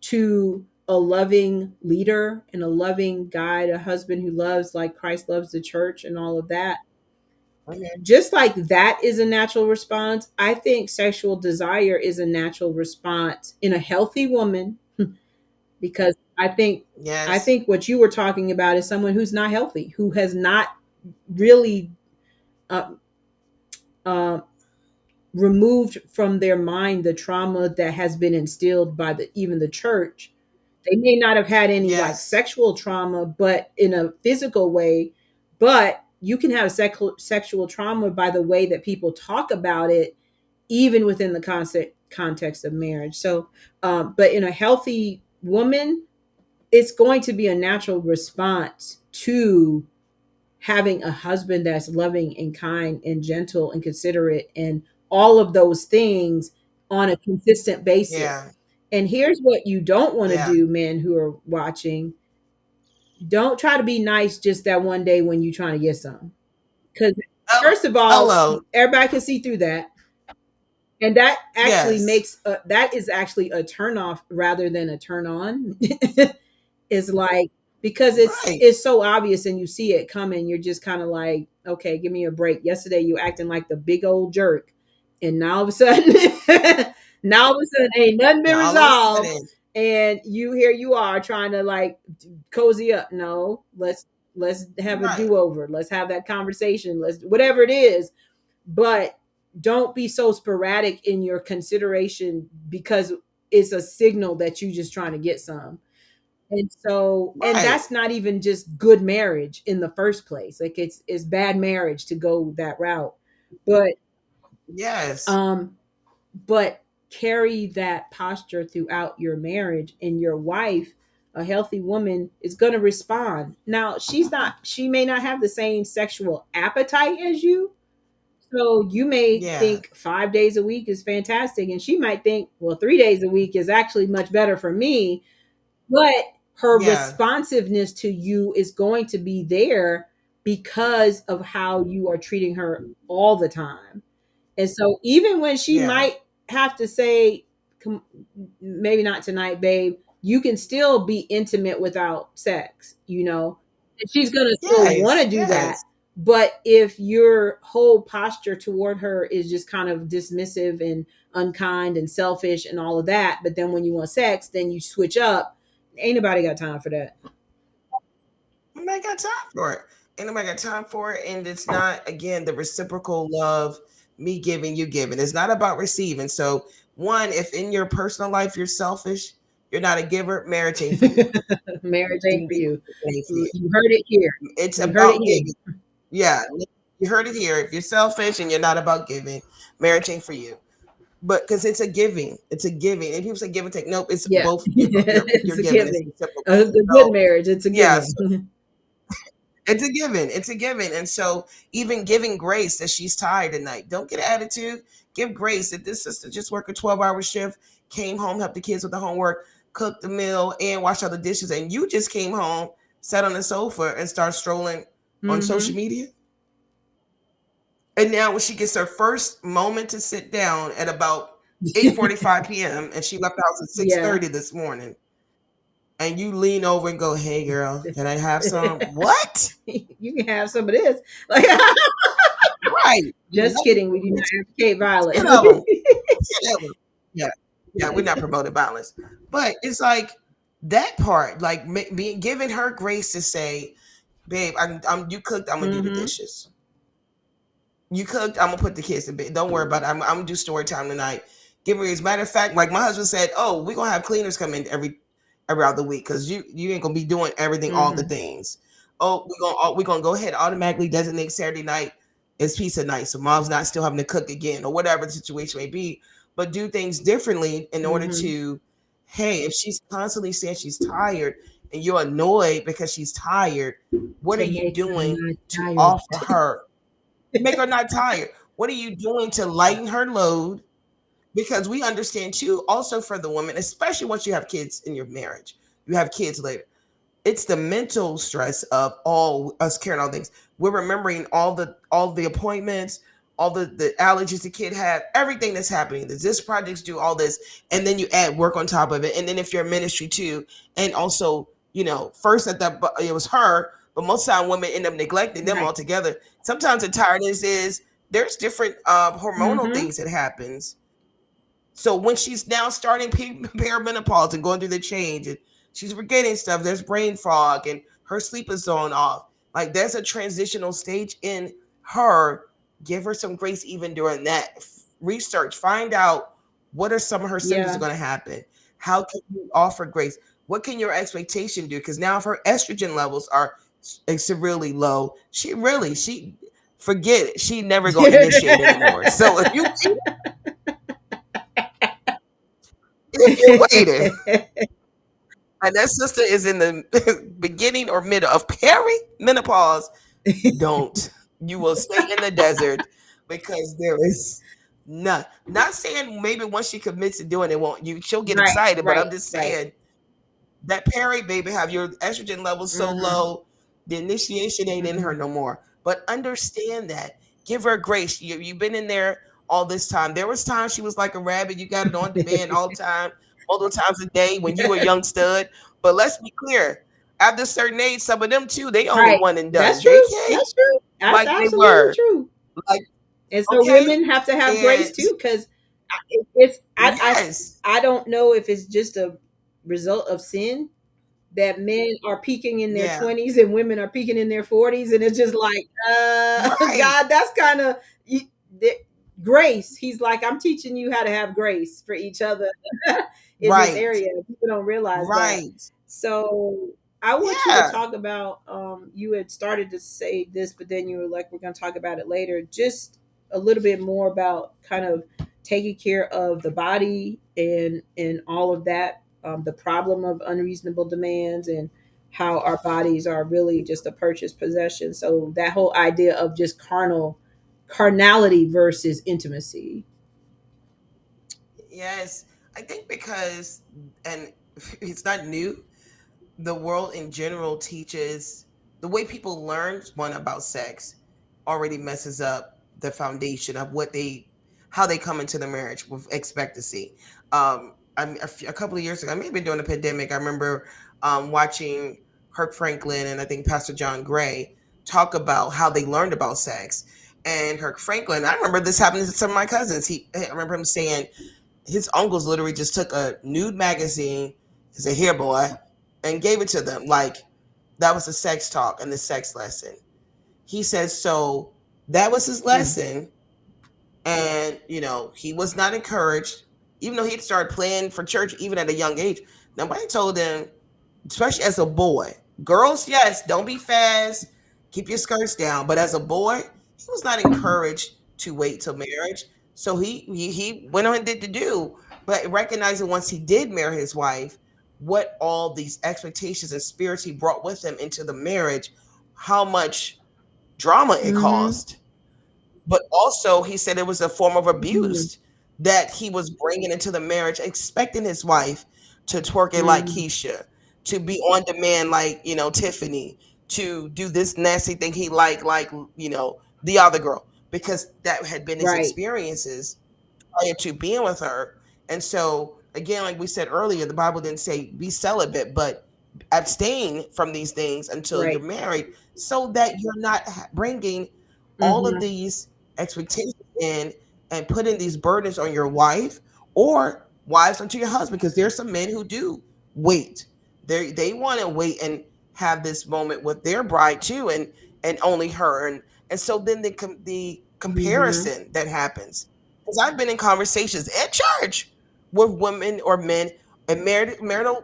to a loving leader and a loving guide, a husband who loves like Christ loves the church and all of that. Hmm. Just like that is a natural response, I think sexual desire is a natural response in a healthy woman, because I Yes. think what you were talking about is someone who's not healthy, who has not really uh, uh, removed from their mind the trauma that has been instilled by even the church. They may not have had any like Yes. sexual trauma, but in a physical way. But you can have sexual trauma by the way that people talk about it, even within the context of marriage. So, but in a healthy woman, it's going to be a natural response to having a husband that's loving and kind and gentle and considerate and all of those things on a consistent basis. Yeah. And here's what you don't want to Yeah. do, men who are watching. Don't try to be nice just that one day when you're trying to get some. Because, Oh, first of all, hello. everybody can see through that. And Yes. that is actually a turn off rather than a turn on. Is like, because Right. it's so obvious and you see it coming, you're just kind of like, okay, give me a break. Yesterday you acting like the big old jerk, and now all of a sudden now all of a sudden ain't nothing been Now all of a resolved, sudden, and here you are trying to like cozy up. No, let's have a right. do-over, let's have that conversation, let's whatever it is. But don't be so sporadic in your consideration, because it's a signal that you just trying to get some. And so, and Right. that's not even just good marriage in the first place. Like, it's bad marriage to go that route. But Yes. um but carry that posture throughout your marriage, and your wife, a healthy woman, is going to respond. Now, she may not have the same sexual appetite as you. So you may Yeah. think 5 days a week is fantastic, and she might think, well, 3 days a week is actually much better for me. But her Yeah. responsiveness to you is going to be there because of how you are treating her all the time. And so, even when she Yeah. might have to say, maybe not tonight, babe, you can still be intimate without sex, and she's going to still want Yes. to do that. Yes. But if your whole posture toward her is just kind of dismissive and unkind and selfish and all of that, but then when you want sex, then you switch up, ain't nobody got time for that. Nobody got time for it. Ain't nobody got time for it. And it's not, again, the reciprocal love, me giving, you giving. It's not about receiving. So, one, if in your personal life you're selfish, you're not a giver, marriage ain't for you. Marriage ain't Even for be you. it ain't for you. You heard it here. It's You heard it about here. giving. Yeah. You heard it here. If you're selfish and you're not about giving, marriage ain't for you. But because it's a giving, it's a giving. And people say give and take. Nope, it's Yeah. both. You're It's a giving. It's giving. reciprocal. The good So marriage, it's a yeah, giving. it's a given. It's a given. And so even giving grace that she's tired tonight. Don't get an attitude. Give grace that this sister just worked a 12-hour shift, came home, helped the kids with the homework. cooked the meal, and washed all the dishes, and you just came home, sat on the sofa, and started strolling on social Mm-hmm. media. And now when she gets her first moment to sit down at about 8:45 p.m. and she left the house at Yeah. 6:30 this morning, and you lean over and go, "Hey girl, can I have some?" What? You can have some of this. Like, Right. just kidding. We do not advocate Ten violence. of them. 10 of them. Yeah. Yeah, we're not promoting violence. But it's like that part, like being giving her grace to say, babe, I'm you cooked, I'm gonna do the Mm-hmm. dishes. You cooked, I'm gonna put the kids to bed. Don't worry about it. I'm gonna do story time tonight. Give me as a matter of fact, like my husband said, oh, we're gonna have cleaners come in every other week because you ain't gonna be doing everything, all the Mm-hmm. things. Oh, we're gonna go ahead automatically designate Saturday night as pizza night, so mom's not still having to cook again or whatever the situation may be, but do things differently in order Mm-hmm. to, hey, if she's constantly saying she's tired and you're annoyed because she's tired, what are To you make her doing not to tired. offer her make her not tired? What are you doing to lighten her load? Because we understand too, also for the woman, especially once you have kids in your marriage, you have kids later. It's the mental stress of all us carrying all things. We're remembering all the appointments, all the allergies the kid had, everything that's happening. This project's do all this, and then you add work on top of it. And then if you're in ministry too, and also first at that it was her, but most of the time women end up neglecting them Right. altogether. Sometimes the tiredness is there's different hormonal Mm-hmm. things that happens, so when she's now starting perimenopause and going through the change, and she's forgetting stuff, there's brain fog, and her sleep is thrown off. Like there's a transitional stage in her. Give her some grace even during that. Research, find out what are some of her symptoms are Yeah. going to happen. How can you offer grace? What can your expectation do? Because now if her estrogen levels are severely low, she forget it. She never gonna initiate anymore. So if you waited and that sister is in the beginning or middle of perimenopause, don't. You will stay in the desert because there is not saying maybe once she commits to doing it, won't you she'll get Right. excited, but Right. I'm just Right. saying that Perry baby have your estrogen levels so Mm-hmm. low, the initiation ain't in her Mm-hmm. no more. But understand that. Give her grace. You've been in there all this time. There was times she was like a rabbit. You got it on demand all the time, multiple times a day when you were a young stud. But let's be clear. After a certain age, some of them too, they only Right. one and done. That's They true. can't That's true. That's like they absolutely were. true. Like, And so okay. women have to have grace And too, because it's yes. I don't know if it's just a result of sin that men are peaking in their Yeah. 20s and women are peaking in their 40s, and it's just like Right. God, that's kind of grace. He's like, I'm teaching you how to have grace for each other in this Right. area. People don't realize that. Right. So I want you to Yeah. talk about you had started to say this, but then you were like, we're going to talk about it later. Just a little bit more about kind of taking care of the body and all of that, the problem of unreasonable demands, and how our bodies are really just a purchased possession. So that whole idea of just carnality versus intimacy. Yes, I think because, and it's not new, the world in general teaches the way people learn one about sex already messes up the foundation of how they come into the marriage with expectancy. A couple of years ago, I may have been during the pandemic. I remember watching Kirk Franklin and I think Pastor John Gray talk about how they learned about sex. And Kirk Franklin, I remember this happening to some of my cousins. I remember him saying, his uncles literally just took a nude magazine, he said, "Here, boy," and gave it to them. Like that was the sex talk and the sex lesson. He says so that was his Mm. lesson. And he was not encouraged, even though he'd started playing for church even at a young age. Nobody told him, especially as a boy. Girls, yes, don't be fast, keep your skirts down. But as a boy, he was not encouraged to wait till marriage. So he went on and did the do, but recognizing once he did marry his wife, what all these expectations and spirits he brought with him into the marriage, how much drama it Mm-hmm. caused. But also, he said it was a form of Mm-hmm. abuse that he was bringing into the marriage, expecting his wife. to twerk it like Mm-hmm. Keisha, to be on demand like, Tiffany, to do this nasty thing he like, the other girl, because that had been his Right. experiences prior to being with her. And so, again, like we said earlier, the Bible didn't say be celibate, but abstain from these things until you're Right. married, so that you're not bringing all of Mm-hmm. these expectations in and putting these burdens on your wife or wives onto your husband. Because there's some men who do wait. They want to wait and have this moment with their bride too, and only her. And so then the Mm-hmm. comparison that happens, because I've been in conversations at church with women or men and marital,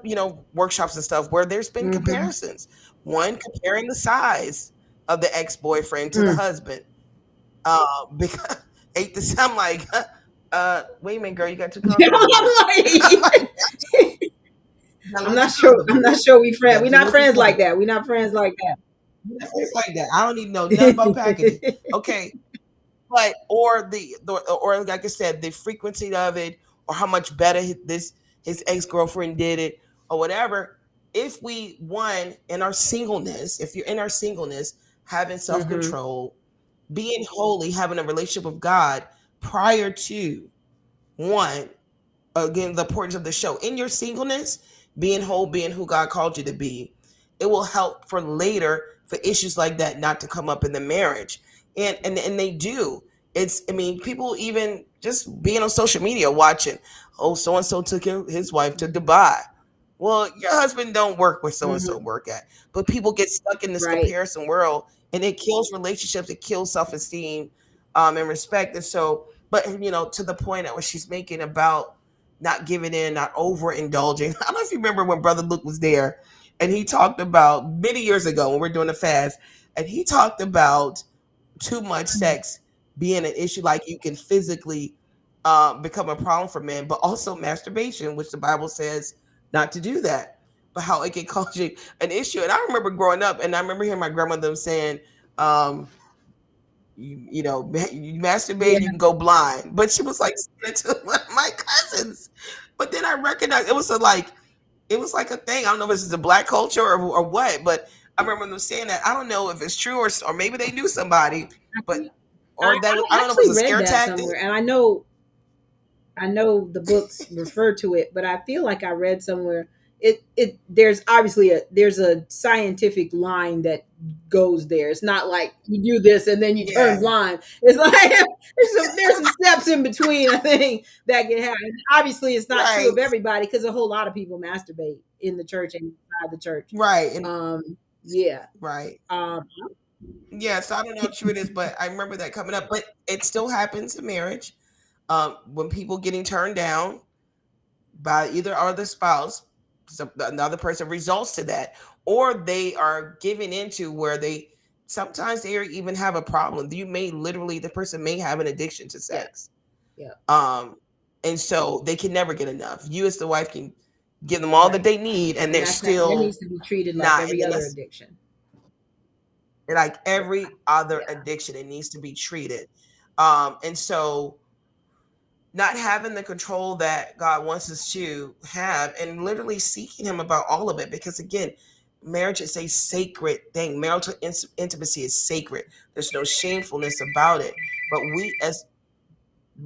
workshops and stuff where there's been Mm-hmm. comparisons. One comparing the size of the ex-boyfriend to the Mm. husband. Because hate to sound like, wait a minute, girl, you got too comfortable I'm there. like, You got a I'm little not too sure. I'm comfortable. not sure we You friends. got We're too not little too friends like comfortable. that. We're not friends like It's like that. I don't need to know nothing about packaging. that. Okay, but or like I said, the frequency of it, or how much better his ex girlfriend did it, or whatever. If we one in our singleness, if you're in our singleness, having self Mm-hmm. control, being holy, having a relationship with God prior to one, again, the importance of the show in your singleness, being whole, being who God called you to be, it will help for later for issues like that not to come up in the marriage. And they do. It's, I mean, people even just being on social media watching, oh, so and so took his wife to Dubai. Well, your husband don't work where so and so Mm-hmm. work at. But people get stuck in this Right. comparison world, and it kills relationships, it kills self-esteem, and respect. And so, but to the point that what she's making about not giving in, not overindulging. I don't know if you remember when Brother Luke was there, and he talked about many years ago when we are doing a fast, and he talked about too much sex being an issue, like you can physically become a problem for men, but also masturbation, which the Bible says not to do that, but how it can cause you an issue. And I remember growing up, and I remember hearing my grandmother saying, um, you Yeah. masturbate, you can go blind. But she was like saying it to one of my cousins. But then I recognized it was like a thing. I don't know if this is a black culture or what, but I remember them saying that. I don't know if it's true, or maybe they knew somebody, I but think or that I I don't know if it was actually a read scare that tactic. somewhere, and I know the books refer to it, but I feel like I read somewhere it there's obviously there's a scientific line that goes there. It's not like you do this and then you turn Yeah, blind. It's like there's some steps in between, I think, that can happen. Obviously, it's not true right, of everybody because a whole lot of people masturbate in the church and outside the church. right, and Yeah. right. Um, Yeah, so I don't know how true it is, but I remember that coming up. But it still happens in marriage. When people getting turned down by either other spouse, so another person results to that, or they are giving into where they sometimes they even have a problem. You may literally the person may have an addiction to yeah. sex, Yeah. um, and so they can never get enough. You as the wife can give them all that Right. they need, and And they're that's not that still needs to be treated like not. And every then other that's addiction. like every other Yeah. addiction, it needs to be treated. And so not having the control that God wants us to have, and literally seeking Him about all of it. Because again, marriage is a sacred thing. Marital intimacy is sacred. There's no shamefulness about it. But we as, is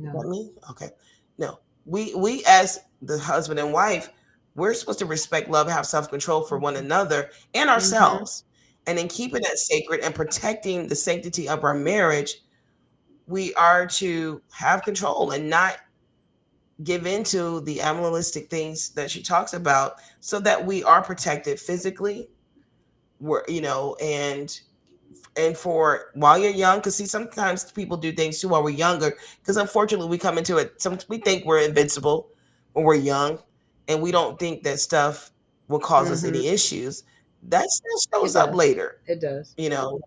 that No. me? Okay. No. We as the husband and wife, we're supposed to respect, love, have self-control for one another and Mhm. ourselves. And in keeping that sacred and protecting the sanctity of our marriage, we are to have control and not give into the animalistic things that she talks about, so that we are protected physically, we're, and for while you're young, because see sometimes people do things too while we're younger, because unfortunately we come into it, we think we're invincible when we're young, and we don't think that stuff will cause us Mhm. any issues. That still It shows up does. later, It does. you know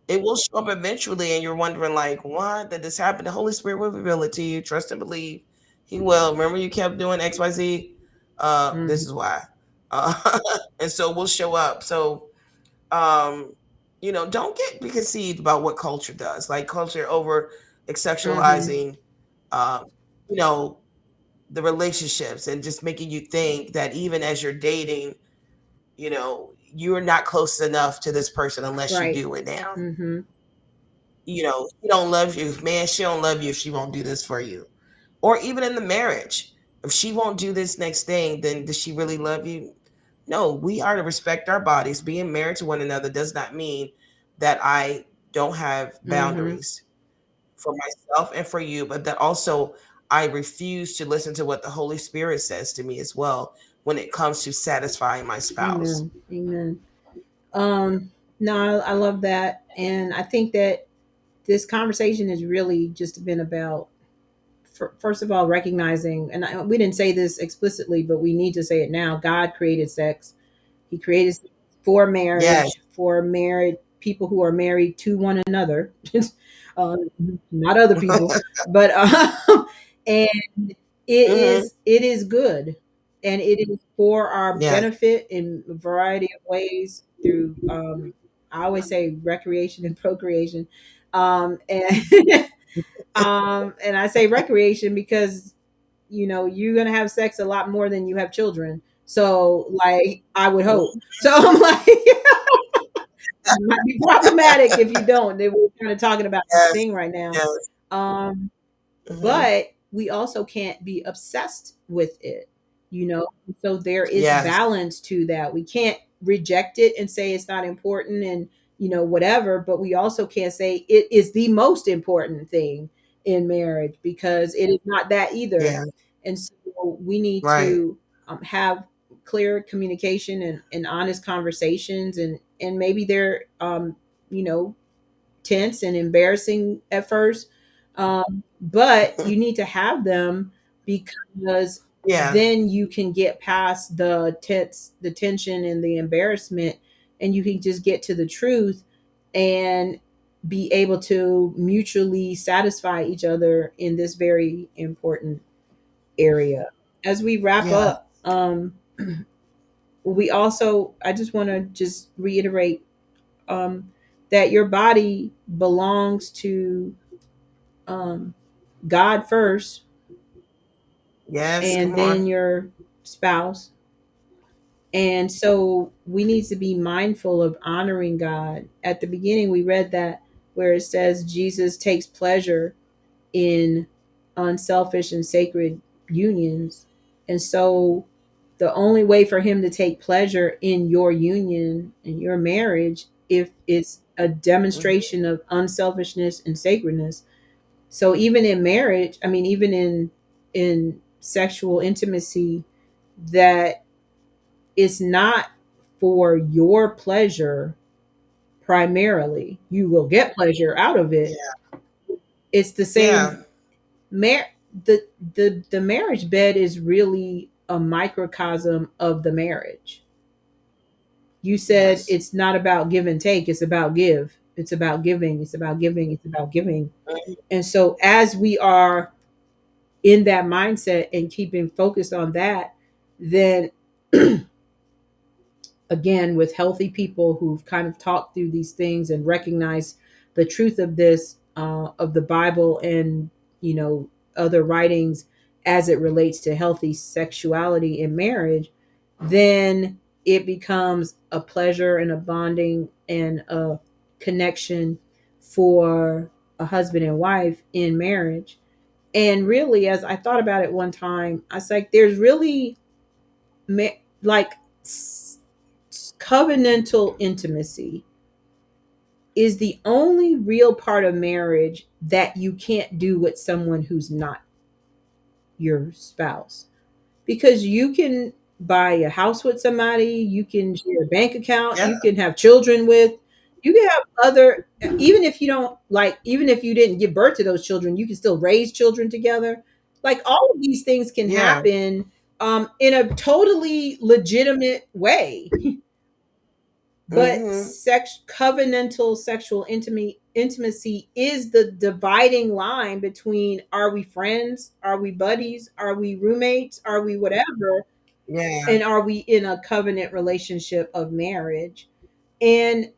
it will show up eventually, and you're wondering like, what did this happen? The Holy Spirit will reveal it to you. Trust and believe. He will. Remember, you kept doing XYZ. This Mhm. is why. And so we'll show up. So um, don't get be conceived about what culture does. Like culture over Mhm. sexualizing, um, you know, the relationships and just making you think that even as you're dating, you're not close enough to this person unless you Right. do it now. Mhm. She don't love you, man. She don't love you if she won't do this for you. Or even in the marriage, if she won't do this next thing, then does she really love you? No, we are to respect our bodies. Being married to one another does not mean that I don't have Mhm. boundaries for myself and for you, but that also I refuse to listen to what the Holy Spirit says to me as well when it comes to satisfying my spouse. Amen. Amen. No, I love that, and I think that this conversation has really just been about, first of all, recognizing, and we didn't say this explicitly, but we need to say it now. God created sex. He created sex for Yes. marriage, for married people who are married to one another, uh, not other people, but and Hmm. it is good, and it is for our Yes. benefit in a variety of ways through, I always say, recreation and procreation, and and I say recreation because you're gonna have sex a lot more than you have children. So, like, I would hope. So I'm like, might be problematic if you don't. They were kind of talking about this Yes. thing right now. Yes. Um, Hmm. but we also can't be obsessed with it. So there is Yes. balance to that. We can't reject it and say it's not important and whatever, but we also can't say it is the most important thing in marriage, because it is not that either. Yeah. And so we need Right. to have clear communication and honest conversations, and maybe they're you know tense and embarrassing at first. But you need to have them, because Yeah. then you can get past the tension and the embarrassment, and you can just get to the truth and be able to mutually satisfy each other in this very important area. As we wrap Yeah. up, I just want to just reiterate, um, that your body belongs to um, God first, Yes. and Come then on. your spouse. And so we need to be mindful of honoring God. At the beginning, we read that where it says Jesus takes pleasure in unselfish and sacred unions. And so the only way for him to take pleasure in your union, in your marriage, if it's a Hmm. demonstration of unselfishness and sacredness. So even in marriage, I mean, even in sexual intimacy, that it's not for your pleasure primarily. You will get pleasure out of it. Yeah. It's the Yeah. same. Mar- the marriage bed is really a microcosm of the marriage. You said Yes. it's not about give and take, it's about give. It's about giving, it's about giving, it's about giving. Mhm. And so as we are in that mindset and keeping focused on that, then again, with healthy people who've kind of talked through these things and recognize the truth of this, of the Bible and you know other writings as it relates to healthy sexuality in marriage, then it becomes a pleasure and a bonding and a connection for a husband and wife in marriage. And really, as I thought about it one time, I was like, there's really like covenantal intimacy is the only real part of marriage that you can't do with someone who's not your spouse, because you can buy a house with somebody, you can share a bank account, Yeah. you can have children with, you can have other, even if you don't like, even if you didn't give birth to those children, you can still raise children together. Like, all of these things can Yeah. happen in a totally legitimate way. But Hmm. covenantal sexual intimacy is the dividing line between, are we friends, are we buddies, are we roommates, are we whatever, Yeah. and are we in a covenant relationship of marriage. And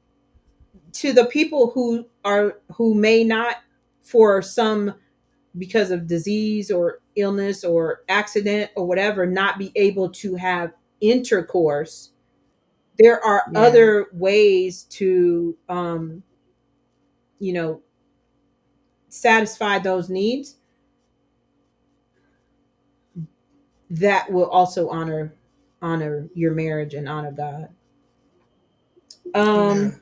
to the people who may not, for some, because of disease or illness or accident or whatever, not be able to have intercourse, there are Yeah. other ways to, you know, satisfy those needs that will also honor your marriage and honor God. Um, Amen.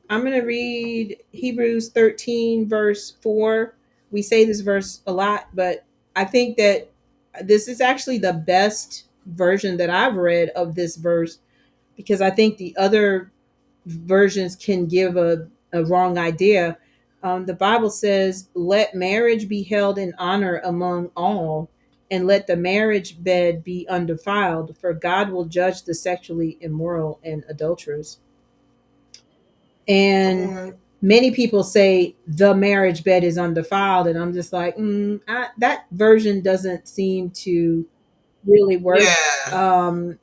I'm going to read Hebrews 13, verse 4. We say this verse a lot, but I think that this is actually the best version that I've read of this verse, because I think the other versions can give a wrong idea. The Bible says, let marriage be held in honor among all, and let the marriage bed be undefiled, for God will judge the sexually immoral and adulterous. Come And on. many people say the marriage bed is undefiled, and I'm just like, that version doesn't seem to really work. Yeah.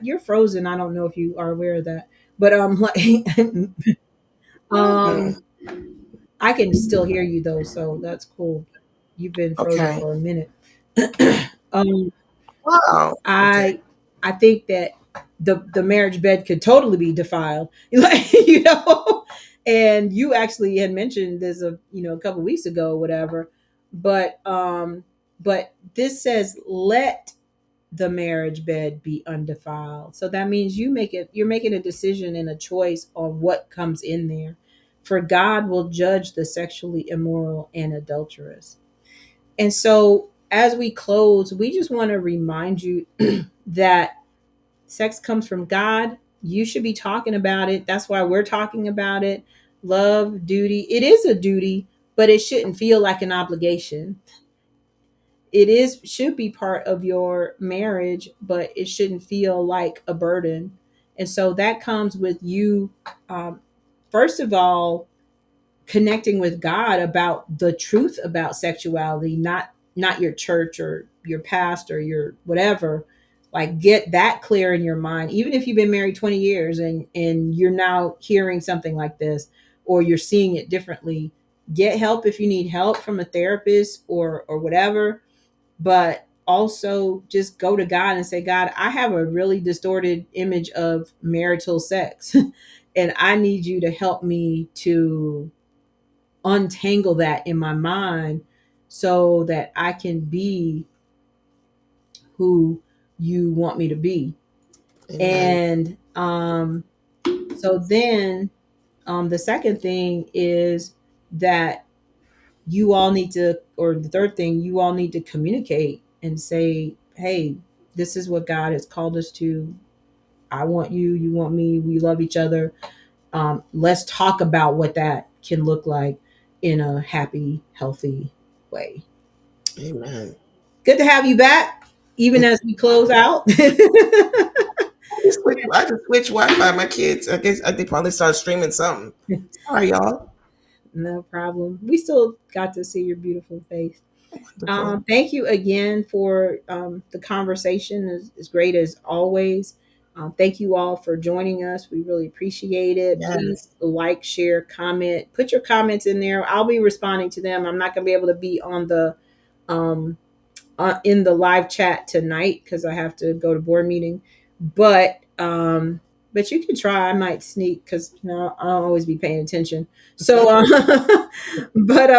You're frozen. I don't know if you are aware of that, but like, Hmm. um, I can still hear you though, so that's cool. You've been frozen Okay. for a minute. um, Wow. Okay. I I think that the marriage bed could totally be defiled, like, And you actually had mentioned this a couple weeks ago, or whatever. But this says, let the marriage bed be undefiled. So that means you're making a decision and a choice on what comes in there. For God will judge the sexually immoral and adulterous. And so as we close, we just want to remind you that sex comes from God. You should be talking about it. That's why we're talking about it. Love, duty. It is a duty, but it shouldn't feel like an obligation. It is should be part of your marriage, but it shouldn't feel like a burden. And so that comes with you, um, first of all, connecting with God about the truth about sexuality, not your church or your past or your whatever. Like, get that clear in your mind. Even if you've been married 20 years and you're now hearing something like this, or you're seeing it differently, get help if you need help from a therapist or whatever. But also just go to God and say, God, I have a really distorted image of marital sex and I need you to help me to untangle that in my mind so that I can be who you want me to be. Amen. And so then the second thing is that you all need to, or the third thing, you all need to communicate and say, hey, this is what God has called us to. I want you, you want me, we love each other. Let's talk about what that can look like in a happy, healthy way. Amen. Good to have you back, even as we close out. I just switched Wi-Fi. My kids, I guess, they probably started streaming something. Sorry, y'all. No problem. We still got to see your beautiful face. Wonderful. Thank you again for the conversation. Is great as always. Thank you all for joining us. We really appreciate it. Please Yes. like, share, comment. Put your comments in there. I'll be responding to them. I'm not going to be able to be on the um, in the live chat tonight because I have to go to board meeting. But but you can try. I might sneak because I'll always be paying attention. So, but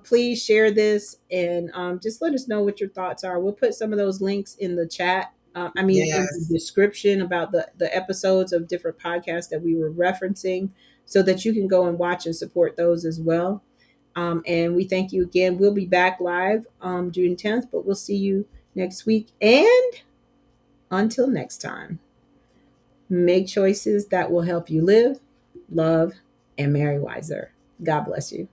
please share this and just let us know what your thoughts are. We'll put some of those links in the chat. I mean, in the Yes. description about the episodes of different podcasts that we were referencing, so that you can go and watch and support those as well. And we thank you again. We'll be back live June 10th, but we'll see you next week. And until next time, make choices that will help you live, love, and marry wiser. God bless you.